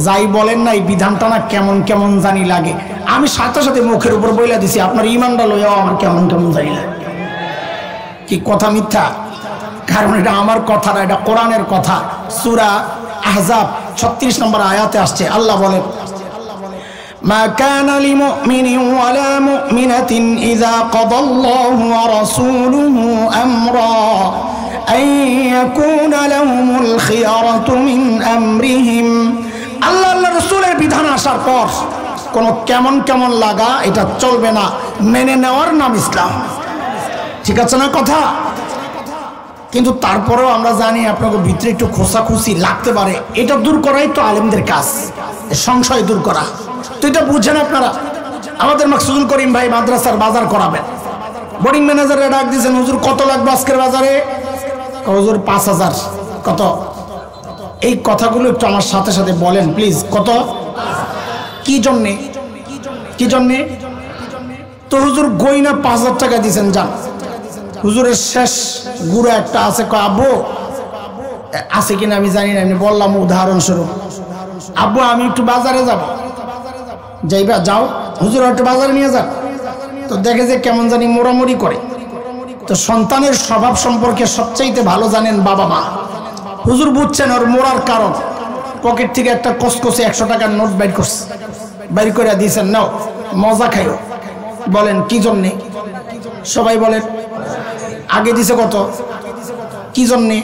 S1: যাই বলেন না এই বিধানটা না কেমন কেমন জানি লাগে। আমি সাথে সাথে মুখের উপর বইলা দিছি, আপনার ইমানটা লইয়াও আমার কেমন কেমন জানি লাগে। কি কথা মিথ্যা? কারণ এটা আমার কথা না, এটা কোরআনের কথা। সূরা আহজাব 36 নম্বর আয়াতে আসছে। আল্লাহ বলেন, মা কানা লিমুমিনিন ওয়ালা মুমিনাতিন ইযা কাদাল্লাহু ওয়া রাসূলুহু আমরা আন ইয়াকুনা লাহুমুল খিয়ারাতু মিন আমরিহিম। আল্লাহ আল্লাহর রাসূলের বিধান আসার পর কোন কেমন কেমন লাগা এটা চলবে না, মেনে নেওয়ার নাম ইসলাম। ঠিক আছে না কথা? কিন্তু তারপরেও আমরা জানি আপনাকে ভিতরে একটু খোসাখুসি লাগতে পারে। এটা দূর করাই তো আলেমদের কাজ, সংশয় দূর করা। তো এটা বুঝেন আপনারা। আমাদের মাকসুদুল করিম ভাই মাদ্রাসার বাজার করাবেন। বোর্ডিং ম্যানেজারে ডাক দিয়েছেন, হুজুর কত লাগবে আজকের বাজারে? হুজুর 5000। কত? এই কথাগুলো একটু আমার সাথে সাথে বলেন প্লিজ। কত? কি জন্যে? কি জন্যে? তো হুজুর গয়না 5000 টাকা দিয়েছেন। যান, হুজুরের শেষ গুড়া একটা আছে। আব্বু আছে কিনা আমি জানি না, আমি বললাম উদাহরণস্বরূপ। আব্বু আমি একটু বাজারে যাব। যাইবা? যাও, হুজুর একটু বাজারে নিয়ে যান। তো দেখে যে কেমন জানি মোড়ামুড়ি করে। তো সন্তানের স্বভাব সম্পর্কে সবচাইতে ভালো জানেন বাবা মা। হুজুর বুঝছেন ওর মোড়ার কারণ। পকেট থেকে একটা কসকসে 100 টাকার নোট বাইর করছে, বাইর করে দিয়েছেন, নাও মজা খাইও। বলেন কি জন্যে? সবাই বলেন। আগে দিছে কত? কি জন্যে?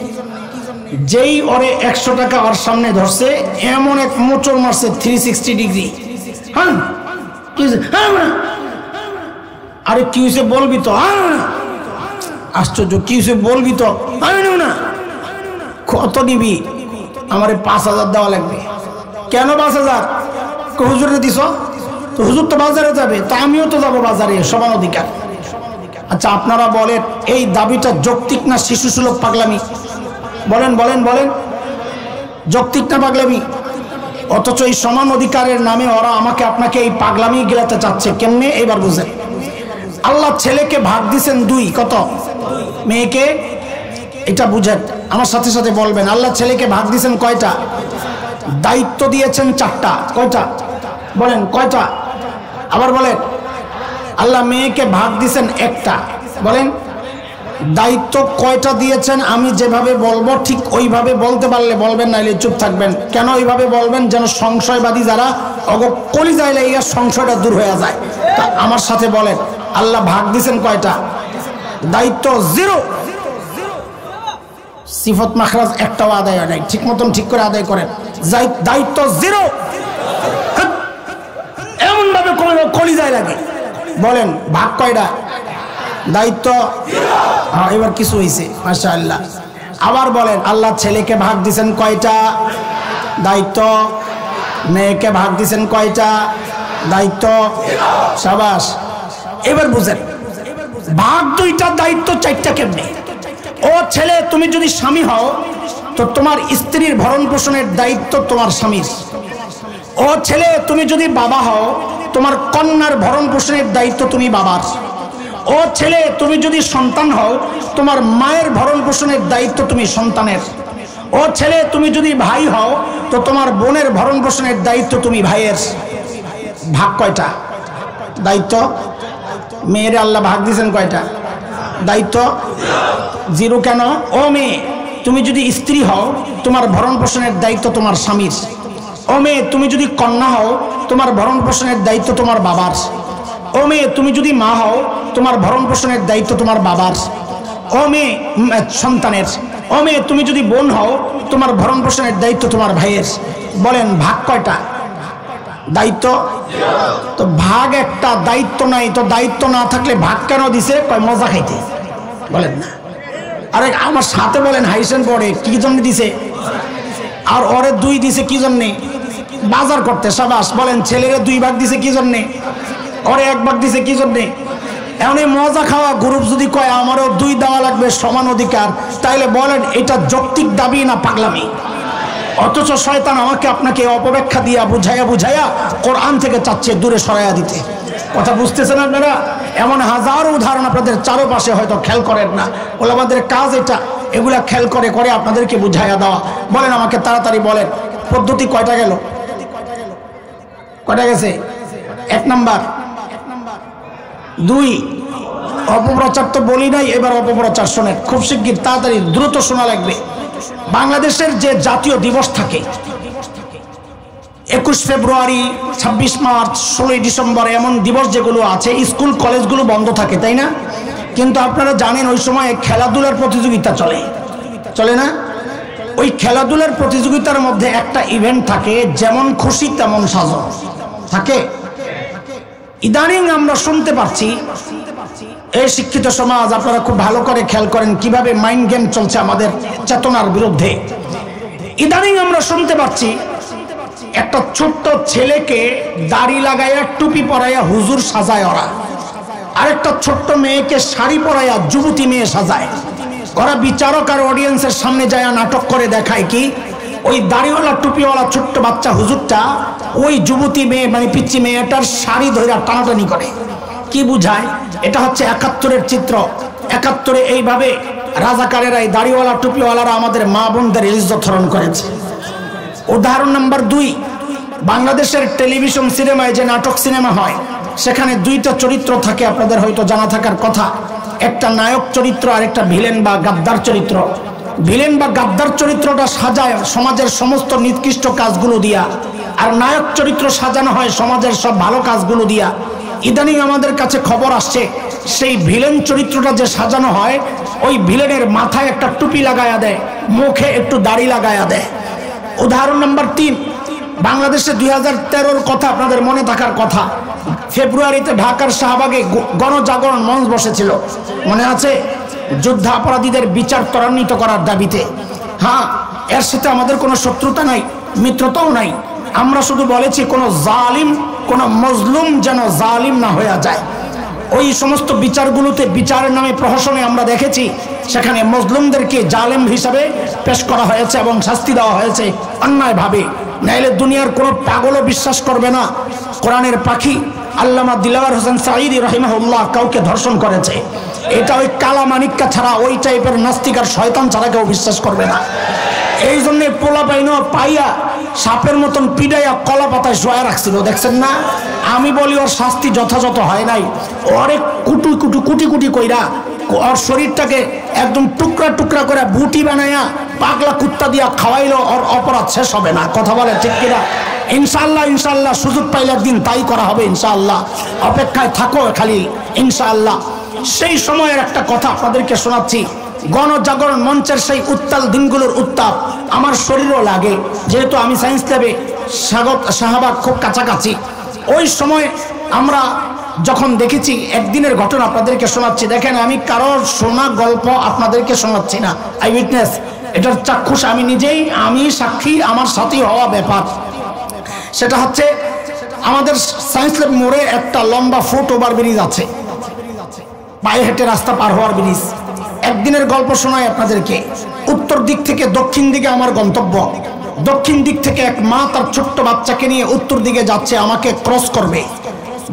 S1: যেই ওরে 100 টাকা ওর সামনে ধরছে, এমন এক মোচড় মারছে 360 ডিগ্রি। হ্যাঁ কি হয়েছে? আরে কি হয়েছে বলবি তো? আশ্চর্য, কি হয়েছে বলবি তো? না। কত নিবি? আমার 5000 দেওয়া লাগবে। কেন 5000? হুজুরে দিছ তো? হুজুর তো বাজারে যাবে, তো আমিও তো যাবো বাজারে, সমান অধিকার। আচ্ছা আপনারা বলেন, এই দাবিটা যৌক্তিক না শিশু সুলভ পাগলামি? বলেন বলেন বলেন, যৌক্তিক না পাগলামি? অথচ এই সমান অধিকারের নামে ওরা আমাকে আপনাকে এই পাগলামি গিলাতে চাচ্ছে। কেমনে? এবার বুঝেন। আল্লাহ ছেলেকে ভাগ দিয়েছেন 2, কত? মেয়েকে? এটা বুঝেন, আমার সাথে সাথে বলবেন। আল্লাহ ছেলেকে ভাগ দিয়েছেন কয়টা? দায়িত্ব দিয়েছেন 4টা। কয়টা? বলেন কয়টা? আবার বলেন। আল্লাহ মেয়েকে ভাগ দিয়েছেন 1টা। বলেন দায়িত্ব কয়টা দিয়েছেন? আমি যেভাবে বলবো ঠিক ওইভাবে বলতে পারলে বলবেন, নাইলে চুপ থাকবেন। কেন ওইভাবে বলবেন? যেন সংশয়বাদী যারা কলি যাইলে এই সংশয়টা দূর হয়ে যায়। তা আমার সাথে বলেন, আল্লাহ ভাগ দিয়েছেন কয়টা? দায়িত্ব 0। সিফত মাখরাজ একটাও আদায় হয় নাই। ঠিক মতন ঠিক করে আদায় করেন। দায়িত্ব 0। কলিজায় লাগে। বলেন ভাগ কয়টা? দায়িত্ব এবার কিছু হয়েছে মাশাআল্লাহ। আবার বলেন আল্লাহ ছেলেকে ভাগ দিয়েছেন কয়টা? দায়িত্ব। মেয়েকে ভাগ দিয়েছেন কয়টা? দায়িত্ব। সাবাস। এবার বুঝেন ভাগ দুইটা, দায়িত্ব চারটা কেমনে? ও ছেলে, তুমি যদি স্বামী হও তো তোমার স্ত্রীর ভরণ পোষণের দায়িত্ব তোমার স্বামীর। ও ছেলে, তুমি যদি বাবা হও তোমার কন্যার ভরণ পোষণের দায়িত্ব তুমি বাবার। ও ছেলে, তুমি যদি সন্তান হও তোমার মায়ের ভরণ পোষণের দায়িত্ব তুমি সন্তানের। ও ছেলে, তুমি যদি ভাই হও তো তোমার বোনের ভরণ পোষণের দায়িত্ব তুমি ভাইয়ের। ভাগ কয়টা? দায়িত্ব। মেয়ের আল্লাহ ভাগ দিয়েছেন কয়টা? দায়িত্ব জিরো। কেন? ও মেয়ে, তুমি যদি স্ত্রী হও তোমার ভরণ পোষণের দায়িত্ব তোমার স্বামীর। ও মেয়ে, তুমি যদি কন্যা হও তোমার ভরণ পোষণের দায়িত্ব তোমার বাবার। ও মেয়ে, তুমি যদি মা হও তোমার ভরণ পোষণের দায়িত্ব তোমার বাবার। ও মেয়ে সন্তানের। ও মেয়ে, তুমি যদি বোন হও তোমার ভরণ পোষণের দায়িত্ব তোমার ভাইয়ের। বলেন ভাগ কয়টা? দায়িত্ব তো ভাগ একটা, দায়িত্ব নাই। তো দায়িত্ব না থাকলে ভাগ কেন দিছে? কয় মজা খাইতে। বলেন না। আরে আমার সাথে বলেন, হাইসেন পড়ে কি জন্য দিছে? আর ওরে দুই দিছে কি জন্যে? বাজার করতে। সাবাস। বলেন ছেলেরে দুই ভাগ দিছে কি জন্যে? ওরে এক ভাগ দিছে কি জন্যে? এখন এই মজা খাওয়া গ্রুপ যদি কয় আমারও দুই দেওয়া লাগবে সমান অধিকার, তাইলে বলেন এটা যৌক্তিক দাবি না পাগলামি? অথচ শয়তান আমাকে আপনাকে অপব্যাখ্যা দিয়া বুঝাইয়া কোরআন থেকে চাচ্ছে দূরে সরাইয়া দিতে। কথা বুঝতেছেন আপনারা? এমন হাজারো উদাহরণ আপনাদের চারপাশে হয়তো খেয়াল করেন না। বলে আমাদের কাজ এটা, এগুলা খেয়াল করে করে আপনাদেরকে বুঝাইয়া দেওয়া। বলেন আমাকে তাড়াতাড়ি বলেন পদ্ধতি কয়টা গেল? কয়টা গেছে? এক নাম্বার। দুই, অপপ্রচার তো বলি নাই, এবার অপপ্রচার শোনেন খুব শিগগির, তাড়াতাড়ি দ্রুত শোনা লাগবে। বাংলাদেশের যে জাতীয় দিবস থাকে 21 ফেব্রুয়ারি, 26 মার্চ, 16 ডিসেম্বর, এমন দিবস যেগুলো আছে, স্কুল কলেজগুলো বন্ধ থাকে, তাই না? কিন্তু আপনারা জানেন ওই সময় খেলাধুলার প্রতিযোগিতা চলে না? ওই খেলাধুলার প্রতিযোগিতার মধ্যে একটা ইভেন্ট থাকে, যেমন খুশি তেমন সাজো থাকে। ইদানিং আমরা শুনতে পাচ্ছি, এই শিক্ষিত সমাজ আপনারা খুব ভালো করে খেয়াল করেন কিভাবে মাইন্ড গেম চলছে আমাদের চেতনার বিরুদ্ধে। ইদানিং আমরা শুনতে পাচ্ছি একটা ছোট্ট ছেলেকে দাড়ি লাগাইয়া টুপি পরাইয়া হুজুর সাজায় ওরা, আরেকটা ছোট্ট মেয়েকে শাড়ি পরাইয়া যুবতী মেয়ে সাজায় ওরা। বিচারক আর অডিয়েন্সের সামনে যায় নাটক করে দেখায় কি ওই দাড়িওয়ালা টুপিওয়ালা ছোট্ট বাচ্চা হুজুরটা ওই যুবতী মেয়ে মানে পিচ্চি মেয়েটার শাড়ি ধরে টানাটানি করে। কি বুঝায়? এটা হচ্ছে 71-এর চিত্র। 71-এ এইভাবে রাজাকারেরা, এই দাড়িওয়ালা টুপিওয়ালারা আমাদের মা বোনদের ইজ্জত হরণ করেছে। উদাহরণ নাম্বার 2, বাংলাদেশের টেলিভিশন সিনেমায় যে নাটক সিনেমা হয় সেখানে দুইটা চরিত্র থাকে, আপনাদের হয়তো জানা থাকার কথা। একটা নায়ক চরিত্র আর একটা ভিলেন বা গাদ্দার চরিত্র। ভিলেন বা গাদ্দার চরিত্রটা সাজায় সমাজের সমস্ত নিকৃষ্ট কাজগুলো দিয়া, আর নায়ক চরিত্র সাজানো হয় সমাজের সব ভালো কাজগুলো দিয়া। ইদানিং আমাদের কাছে খবর আসছে সেই ভিলেন চরিত্রটা যে সাজানো হয় ওই ভিলেনের মাথায় একটা টুপি লাগায়া দেয়, মুখে একটু দাড়ি লাগায়া দেয়। উদাহরণ নাম্বার 3, বাংলাদেশে 2013-র কথা আপনাদের মনে থাকার কথা, ফেব্রুয়ারিতে ঢাকার শাহবাগে গণজাগরণ মঞ্চ বসেছিল, মনে আছে? যুদ্ধাপরাধীদের বিচার ত্বরান্বিত করার দাবিতে। হ্যাঁ, এর সাথে আমাদের কোনো শত্রুতা নাই, মিত্রতাও নাই। আমরা শুধু বলেছি কোনো জালিম, কোনো মজলুম যেন জালিম না হয়ে যায়। ওই সমস্ত বিচারগুলোতে, বিচারের নামে প্রহসনে আমরা দেখেছি সেখানে মজলুমদেরকে জালেম হিসাবে পেশ করা হয়েছে এবং শাস্তি দেওয়া হয়েছে অন্যায়ভাবে। নাইলে দুনিয়ার কোনো পাগলও বিশ্বাস করবে না কোরআনের পাখি আল্লামা দিলওয়ার হোসেন সাঈদী রাহিমাহুল্লাহ কাউকে ধর্ষণ করেছে। এটা ওই কালা মানিক্কা ছাড়া, ওই টাইপের নাস্তিক আর শয়তান ছাড়া কেউ বিশ্বাস করবে না। এই জন্যে পোলা পাইয়া সাপের মতন পিডাইয়া কলা পাতায় শোয়া রাখছিল, দেখছেন না? আমি বলি ওর শাস্তি যথাযথ হয় নাই। ওরে কুটি কুটি কইরা ওর শরীরটাকে একদম টুকরা টুকরা করে বুটি বানাইয়া পাগলা কুত্তা দিয়া খাওয়াইলো, ওর অপরাধ শেষ হবে না। কথা বলে ঠিক কিনা? ইনশাআল্লাহ ইনশাআল্লাহ সুযোগ পাইলে একদিন তাই করা হবে ইনশাআল্লাহ। অপেক্ষায় থাকো খালি ইনশাআল্লাহ। সেই সময়ের একটা কথা আপনাদেরকে শোনাচ্ছি। গণজাগরণ মঞ্চের সেই উত্তাল দিনগুলোর উত্তাপ আমার শরীরও লাগে, যেহেতু আমি সায়েন্স ল্যাবে শাহবাগ খুব কাছাকাছি। ওই সময় আমরা যখন দেখেছি, একদিনের ঘটনা আপনাদেরকে শোনাচ্ছি। দেখেন, আমি কারোর শোনা গল্প আপনাদেরকে শোনাচ্ছি না, আই উইটনেস, এটার চাক্ষুষ আমি নিজেই, আমি সাক্ষী, আমার সাথী হওয়া ব্যাপার। সেটা হচ্ছে আমাদের সায়েন্স ল্যাব মোড়ে একটা লম্বা ফুট ওভার ব্রিজ আছে, পায়ে হেঁটে রাস্তা পার হওয়ার ব্রিজ। একদিনের গল্প শোনাই আপনাদেরকে। উত্তর দিক থেকে দক্ষিণ দিকে আমার গন্তব্য। দক্ষিণ দিক থেকে এক মা তার ছোট্ট বাচ্চাকে নিয়ে উত্তর দিকে যাচ্ছে, আমাকে ক্রস করবে।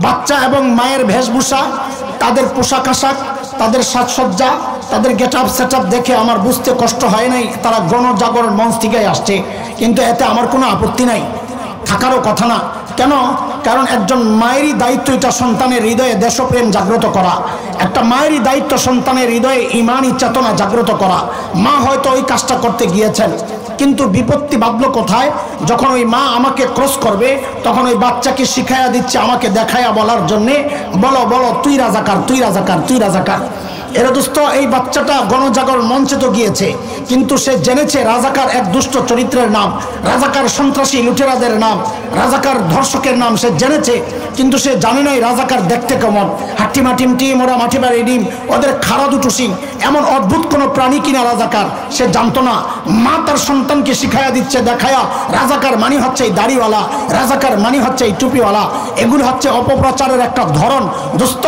S1: বাচ্চা এবং মায়ের বেশভূষা, তাদের পোশাক আশাক, তাদের সাজসজ্জা, তাদের গেট আপ সেট আপ দেখে আমার বুঝতে কষ্ট হয় নাই তারা গণজাগরণ মঞ্চ থেকে আসছে। কিন্তু এতে আমার কোনো আপত্তি নাই, থাকারও কথা না। কেন? কারণ একজন মায়েরই দায়িত্ব এটা সন্তানের হৃদয়ে দেশপ্রেম জাগ্রত করা। একটা মায়েরই দায়িত্ব সন্তানের হৃদয়ে ইমানি চেতনা জাগ্রত করা। মা হয়তো ওই কাজটা করতে গিয়েছেন, কিন্তু বিপত্তি বাঁধলো কোথায়? যখন ওই মা আমাকে ক্রস করবে, তখন ওই বাচ্চাকে শিখাইয়া দিচ্ছে, আমাকে দেখাইয়া বলার জন্যে, বলো বলো তুই রাজাকার, তুই রাজাকার, তুই রাজাকার। এরা দোস্ত, এই বাচ্চাটা গণজাগরণ মঞ্চে তো গিয়েছে, কিন্তু সে জেনেছে রাজাকার এক দুষ্ট চরিত্রের নাম, রাজাকার সন্ত্রাসী লুটেরাদের নাম, রাজাকার ধর্ষকের নাম সে জেনেছে। কিন্তু সে জানে নাই রাজাকার দেখতে কেমন, হাট্টিমা টিমটি মোড়া মাটি বাড়ি ডিম, ওদের খাড়া দুটো সিং, এমন অদ্ভুত কোনো প্রাণী কিনা রাজাকার সে জানতো না। মা তার সন্তানকে শিখাইয়া দিচ্ছে, দেখায়া রাজাকার মানি হচ্ছে এই দাড়িওয়ালা, রাজাকার মানি হচ্ছে এই টুপিওয়ালা। এগুলো হচ্ছে অপপ্রচারের একটা ধরন। দোস্ত,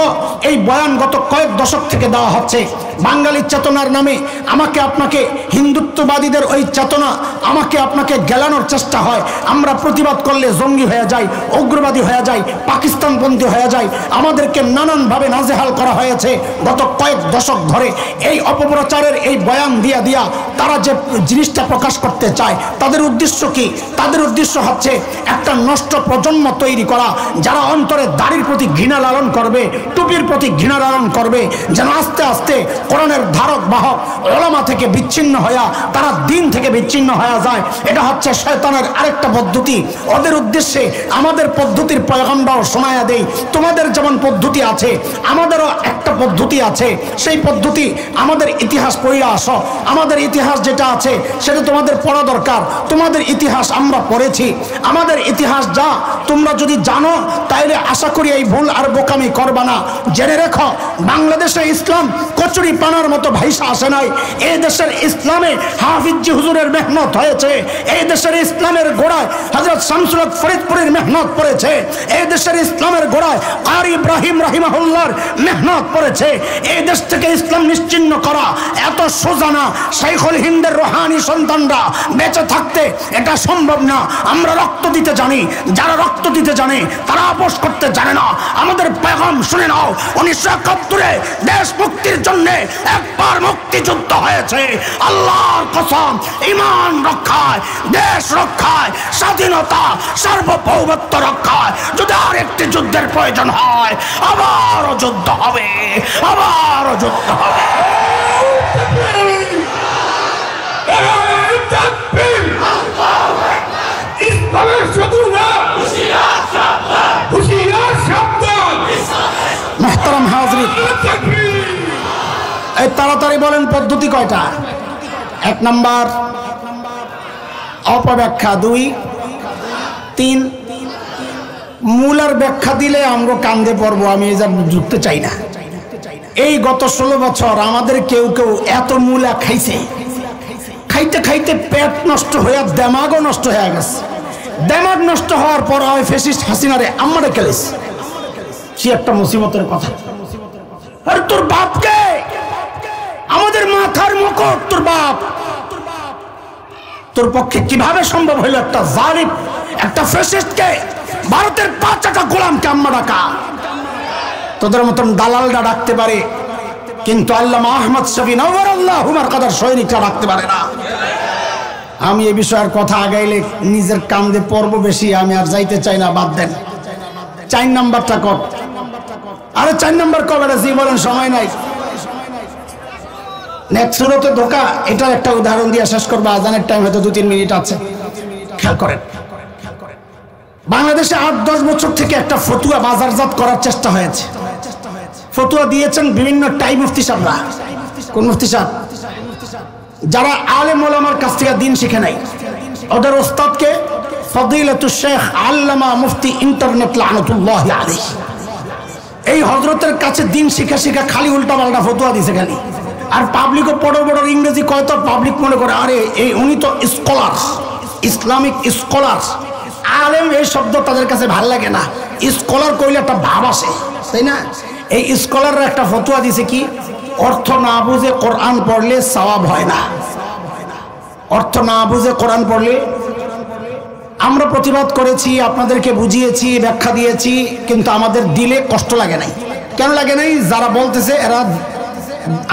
S1: এই বয়ান গত কয়েক দশক থেকে দেওয়া হচ্ছে বাঙালি চেতনার নামে। আমাকে আপনাকে, হিন্দুত্ববাদীদের ওই চেতনা আমাকে আপনাকে গেলানোর চেষ্টা হয়। আমরা প্রতিবাদ করলে জঙ্গি হয়ে যাই, উগ্রবাদী হয়ে যাই, পাকিস্তানপন্থী হয়ে যাই। আমাদেরকে নানানভাবে নাজেহাল করা হয়েছে গত কয়েক দশক ধরে। এই অপপ্রচারের এই বয়ান দিয়া দিয়া তারা যে জিনিসটা প্রকাশ করতে চায়, তাদের উদ্দেশ্য কি? তাদের উদ্দেশ্য হচ্ছে একটা নষ্ট প্রজন্ম তৈরি করা, যারা অন্তরে দাড়ির প্রতি ঘৃণা লালন করবে, টুপির প্রতি ঘৃণা লালন করবে, যেন আস্তে আস্তে কোরআনের ধারক বাহক উলামা থেকে বিচ্ছিন্ন হয়ে তারা দিন থেকে বিচ্ছিন্ন হয়ে যায়। এটা হচ্ছে শয়তানের আরেকটা পদ্ধতি। ওদের উদ্দেশ্যে আমাদের পদ্ধতির পয়গামটাও শোনায়া দেই, তোমাদের যেমন পদ্ধতি আছে আমাদেরও একটা পদ্ধতি আছে। সেই পদ্ধতি আমাদের ইতিহাস পড়িয়া আসো। আমাদের ইতিহাস যেটা আছে সেটা তোমাদের পড়া দরকার। তোমাদের ইতিহাস আমরা পড়েছি, আমাদের ইতিহাস যা তোমরা যদি জানো তাইলে আশা করি এই ভুল আর বোকামি করবা না। জেনে রেখো, বাংলাদেশে ইসলাম কচুরি পানার মতো ভাইসা আসে নাই। এই দেশের ইসলামে হাফিজি হুজুরের মেহনত হয়েছে। এই দেশের ইসলামের গোড়ায় হযরত শামসুল হক ফরিদপুরের মেহনত পড়েছে। এই দেশের ইসলামের গোড়ায় কারি ইব্রাহিম রাহিমাহুল্লাহর মেহনত পড়েছে। এই দেশ থেকে ইসলাম নিশ্চিহ্ন করা এত সোজা না। শাইখুল হিন্দের রুহানি সন্তানরা বেঁচে থাকতে এটা সম্ভব না। আমরা রক্ত দিতে জানি, যারা রক্ত দিতে জানে তারা আপোষ করতে জানে না। আমাদের পেগাম শুনে নাও, 1971 দেশ মুক্তির জন্য একবার মুক্তিযুদ্ধ হয়েছে। আল্লাহর কসম, ঈমান রক্ষায়, দেশ রক্ষায়, স্বাধীনতা সার্বভৌমত্ব রক্ষায় যদি আরেকটি যুদ্ধের প্রয়োজন হয়, আবারও যুদ্ধ হবে, আবারও যুদ্ধ হবে। মুহতারাম হাজরিন, এই তাড়াতাড়ি বলেন পদ্ধতি কয়টা? 1 নাম্বার অপব্যাখ্যা, 2, 3 মূলার ব্যাখ্যা দিলে আমরা কান্দে পড়বো। আমি এই যা ঢুকতে চাই না। এই গত 16 বছর আমাদের কেউ কেউ এত মূলা খাইছে, খাইতে খাইতে পেট নষ্ট হয়ে দেমাগও নষ্ট হয়ে গেছে। দেমাগ নষ্ট হওয়ার পর হয় ফ্যাসিস্ট হাসিনারে আমারে খেলিস। সে একটা মুসিবতের কথা। আর তোর বাপকে, আমাদের মাথার মুকুট তোর বাপ, তোর পক্ষে কিভাবে সম্ভব হইল একটা জালিম, একটা ফ্যাসিস্টকে, ভারতের 5 টাকা গোলামকে আম্মা ডাকা? তোদের মতন দালালরা ডাকতে পারে, কিন্তু আল্লামা আহমদ শফি নওয়ারাল্লাহুমার কাদার সৈনিকরা ডাকতে পারে না। আমি এই বিষয়ের কথা আগাইলে নিজের কান্দে পড়ব বেশি, আমি আর যাইতে চাই না, বাদ দেন। 4 নাম্বারটা কর। আরে 4 নাম্বার কবে? জি বলেন, সময় নাই। নেক্সট সুরতে ধোকা, এটার একটা উদাহরণ দিয়ে শেষ করবো। আজানের টাইম হয়তো 2-3 মিনিট আছে, খেয়াল করেন। বাংলাদেশে 8-10 বছর থেকে একটা ফতুয়া বাজারজাত করার চেষ্টা হয়েছে। ফতুয়া দিয়েছেন বিভিন্ন টাইম মুফতি সাহেবরা। কোন মুফতি সাহেব? যারা আলেম ওলামার কাছ থেকে দিন শিখে নাই। ওদের ওস্তাদকে ফদিলাতুশ শেখ আল্লামা মুফতি ইন্টারনেট লানাতুল্লাহি আলাইহি, এই হযরতের কাছে দিন শিখা শিখা খালি উল্টাপাল্টা ফতোয়া দিছে খালি। আর পাবলিকও বড় বড় ইংরেজি কয় তো পাবলিক মনে করে আরে এই উনি তো স্কলার, ইসলামিক স্কলার। আলেম এই শব্দ তাদের কাছে ভাল লাগে না। স্কলার কইলে একটা ভাব আসে, তাই না? এই স্কলাররা একটা ফতোয়া দিছে কি, অর্থ না বুঝে কোরআন পড়লে সওয়াব হয় না। অর্থ না বুঝে কোরআন পড়লে, আমরা প্রতিবাদ করেছি, আপনাদেরকে বুঝিয়েছি, ব্যাখ্যা দিয়েছি, কিন্তু আমাদের দিলে কষ্ট লাগে নাই। কেন লাগে নাই? যারা বলতেছে এরা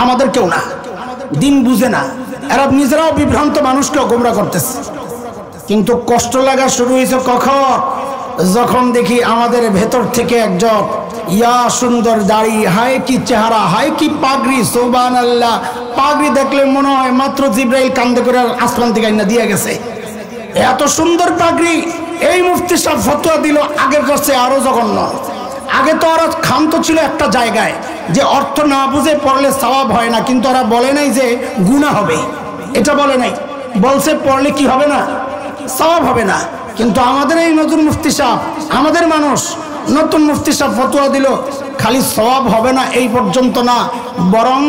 S1: আমাদের কেউ না, দিন বুঝে না, এরা নিজেরাও বিভ্রান্ত মানুষকেও গোমরা করতেছে। কিন্তু কষ্ট লাগা শুরু হয়েছে কখন? যখন দেখি আমাদের ভেতর থেকে একজন ইয়া সুন্দর দাড়ি, হায় কি চেহারা, হায় কি পাগড়ি, সুবহানাল্লাহ। পাগড়ি দেখলে মনে হয় মাত্র জিব্রাইল কান্দে করে আসমান থেকে আইনা দিয়ে গেছে, এত সুন্দর পাগড়ি। এই মুফতি সাহেব ফতোয়া দিল আগের কাছে আরো জঘন্য। আগে তো ওরা ক্ষান্ত ছিল একটা জায়গায় যে অর্থ না বুঝে পড়লে সওয়াব হয় না, কিন্তু ওরা বলে নাই যে গুনাহ হবে, এটা বলে নাই। বলছে পড়লে কি হবে না, সওয়াব হবে না। কিন্তু আমাদের এই নতুন মুফতি সাহেব, আমাদের মানুষ, নতুন মুফতি সাহেব ফতোয়া দিল খালি সওয়াব হবে না এই পর্যন্ত না, বরং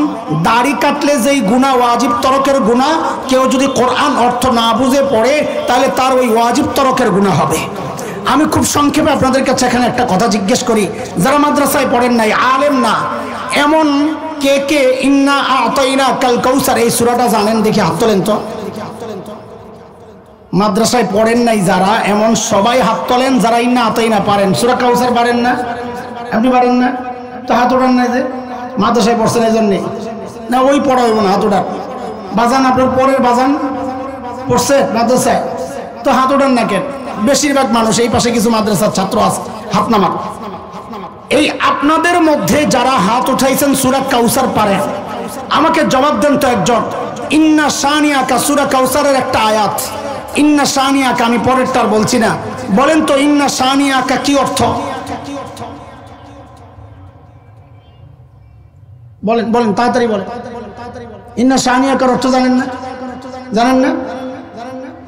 S1: দাড়ি কাটলে যেই গুনাহ ওয়াজিব তরকের গুনাহ, কেউ যদি কোরআন অর্থ না বুঝে পড়ে তাহলে তার ওই ওয়াজিব তরকের গুনাহ হবে। আমি খুব সংক্ষেপে আপনাদের কাছে এখানে একটা কথা জিজ্ঞেস করি, যারা মাদ্রাসায় পড়েন নাই, আলেম না, এমন কে কে ইন্না আতাইনা কাল কাউসার এই সূরাটা জানেন? দেখি হাত তোলেন তো। মাদ্রাসায় পড়েন নাই যারা, এমন সবাই হাত তোলেন যারা ইন্না আতাইনা পারেন। সূরা কাউসার পারেন না? আপনি পারেন না তো হাত ওঠান না, যে মাদ্রাসায় পড়ছেন এই জন্যে না, ওই পড়া হইব না, হাত ওঠান। বাজান আপনার পরের বাজান পড়ছে মাদ্রাসায়, তো হাত ওঠান না কেন? বেশিরভাগ মানুষ, এই পাশে কিছু মাদ্রাসার ছাত্র আছে, হাত নামান। এই আপনাদের মধ্যে যারা হাত উঠাইছেন সূরা কাউসার পারেন, আমাকে জবাব দেন তো একজন। ইন্না শানিয়াকা, সূরা কাউসারের একটা আয়াত, ইন্না শানিয়াকা, আমি পরেরটার বলছি না। বলেন তো ইন্না শানিয়াকা কি অর্থ? বলেন বলেন, তাড়াতাড়ি বলেন। ইন্না শানিয়াকার অর্থ জানেন না? জানেন না?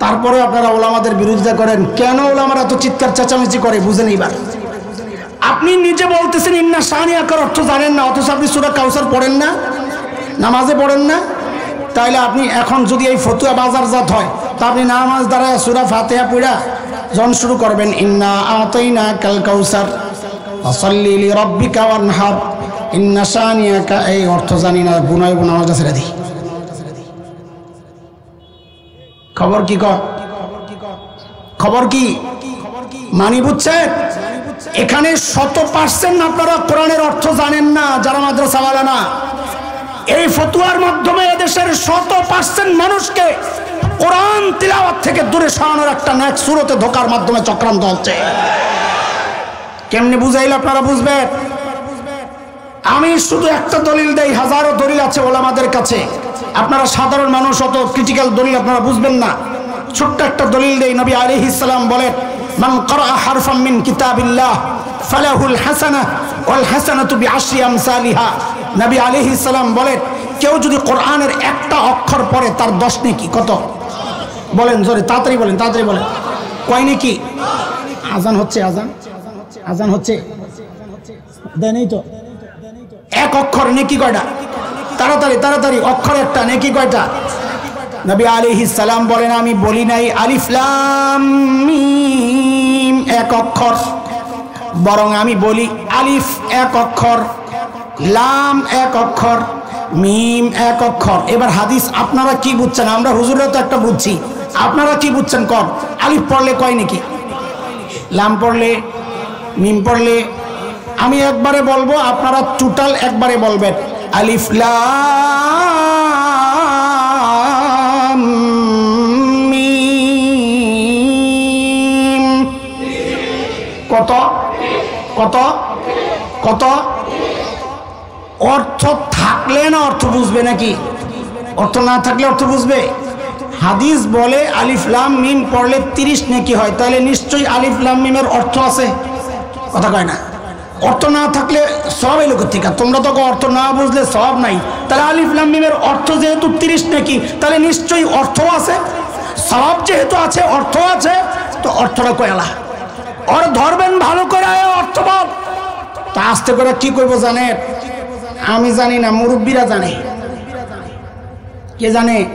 S1: তারপরে আপনারা ওলামাদের বিরোধিতা করেন। কেন ওলামারা এত চিৎকার চেঁচামেচি করে বুঝেন এইবার? আপনি নিজে বলতেছেন ইন্না শানিয়াকার অর্থ জানেন না, অথচ আপনি সূরা কাউসার পড়েন না, নামাজে পড়েন না। তাইলে আপনি এখন যদি এই ফতুয়া বাজারজাত হয়, তা আপনি নামাজ দ্বারা সূরা ফাতিহা পড়া যখন শুরু করবেন ইন্না আতাইনা কাল কাউসার ফাসাল্লি লিরাব্বিকা ওয়ানহার, ইন্না শানিয়াকা, এই অর্থ জানি না, গুনাহ নামাজ ছেড়ে দিই। খবর কি? খবর কি মানি বুঝছেন? এখানে 100% আপনারা কোরআনের অর্থ জানেন না, যারা মাদ্রাসাওয়ালা না। এই ফতোয়ার মাধ্যমে এদেশের 100% মানুষকে কোরআন তিলাওয়াত থেকে দূরে সরানোর একটা নেক সুরতে ঢোকার মাধ্যমে চক্রান্ত হচ্ছে। কেমনে বুঝাইলে আপনারা বুঝবেন? আমি শুধু একটা দলিল দেই, হাজারো দলিল আছে ওলামাদের কাছে। আপনারা সাধারণ মানুষ, অত ক্রিটিক্যাল দলিল আপনারা বুঝবেন না। ছোট্ট একটা দলিল দেই। নবী আলাইহিস সালাম বলেন, মান ক্বারা হারফাম মিন কিতাবিল্লাহ ফালাহুল হাসানাহ ওয়াল হাসানাতু বিআশরি আমসালিহা। নবী আলাইহিস সালাম বলেন, কেউ যদি কোরআনের একটা অক্ষর পড়ে তার 10 নেকি। কত? বলেন জোরে, তাড়াতাড়ি বলেন, তাড়াতাড়ি বলেন। কয় নেকি? আজান হচ্ছে, আজান হচ্ছে, দেনই তো। এক অক্ষর নেকি কয়টা? তাড়াতাড়ি তাড়াতাড়ি, অক্ষর একটা, নেকি কয়টা? নবী আলাইহিস সালাম বলেন, আমি বলি নাই আলিফ লাম মিম এক অক্ষর, বরং আমি বলি আলিফ এক অক্ষর, লাম এক অক্ষর, মিম এক অক্ষর। এবার হাদিস আপনারা কি বুঝছেন? আমরা হুজুররা তো একটা বুঝছি, আপনারা কি বুঝছেন? কর আলিফ পড়লে কয় নাকি, লাম পড়লে, মিম পড়লে। আমি একবারে বলবো, আপনারা টোটাল একবারে বলবেন আলিফ লাম মিম। কত কত কত? অর্থ থাকলে না অর্থ বুঝবে নাকি? অর্থ না থাকলে অর্থ বুঝবে? হাদিস বলে আলিফ লাম মিম পড়লে 30 নেকি হয়, তাহলে নিশ্চয়ই আলিফ লাম মিমের অর্থ আছে। কথা কয় না? অর্থ না থাকলে সব এলো কোথেকে? তোমরা তো অর্থ না বুঝলে সব নাই, তাহলে আলিফ লাম মিমের অর্থ যেহেতু 30 নাকি, তাহলে নিশ্চয়ই অর্থ আছে। সব যেহেতু আছে, অর্থ আছে, তো অর্থটা কয়লা ওর ধরবেন ভালো করে। অর্থ বল, তা আস্তে করে কি করবো জানেন? আমি জানি না, মুরব্বীরা জানে। কে জানে?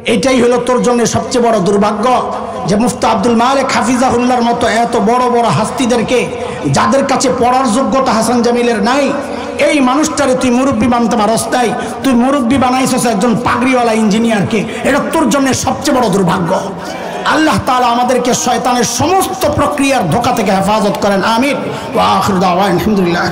S1: এটাই হলো তোর জন্য সবচেয়ে বড় দুর্ভাগ্য যে মুফতি আব্দুল মালিক হাফিজাহুল্লাহর মতো এত বড় বড় হাস্তিদেরকে, যাদের কাছে পড়ার যোগ্যতা হাসান জামিলের নাই, এই মানুষটারে তুই মুরব্বী বানতে পারস নাই। তুই মুরব্বী বানাইছস একজন পাগড়িওয়ালা ইঞ্জিনিয়ারকে। এটা তোর জন্য সবচেয়ে বড় দুর্ভাগ্য। আল্লাহ তাআলা আমাদেরকে শয়তানের সমস্ত প্রক্রিয়ার ধোঁকা থেকে হেফাজত করেন। আমিন। ওয়া আখিরু দাওয়ানা আলহামদুলিল্লাহ।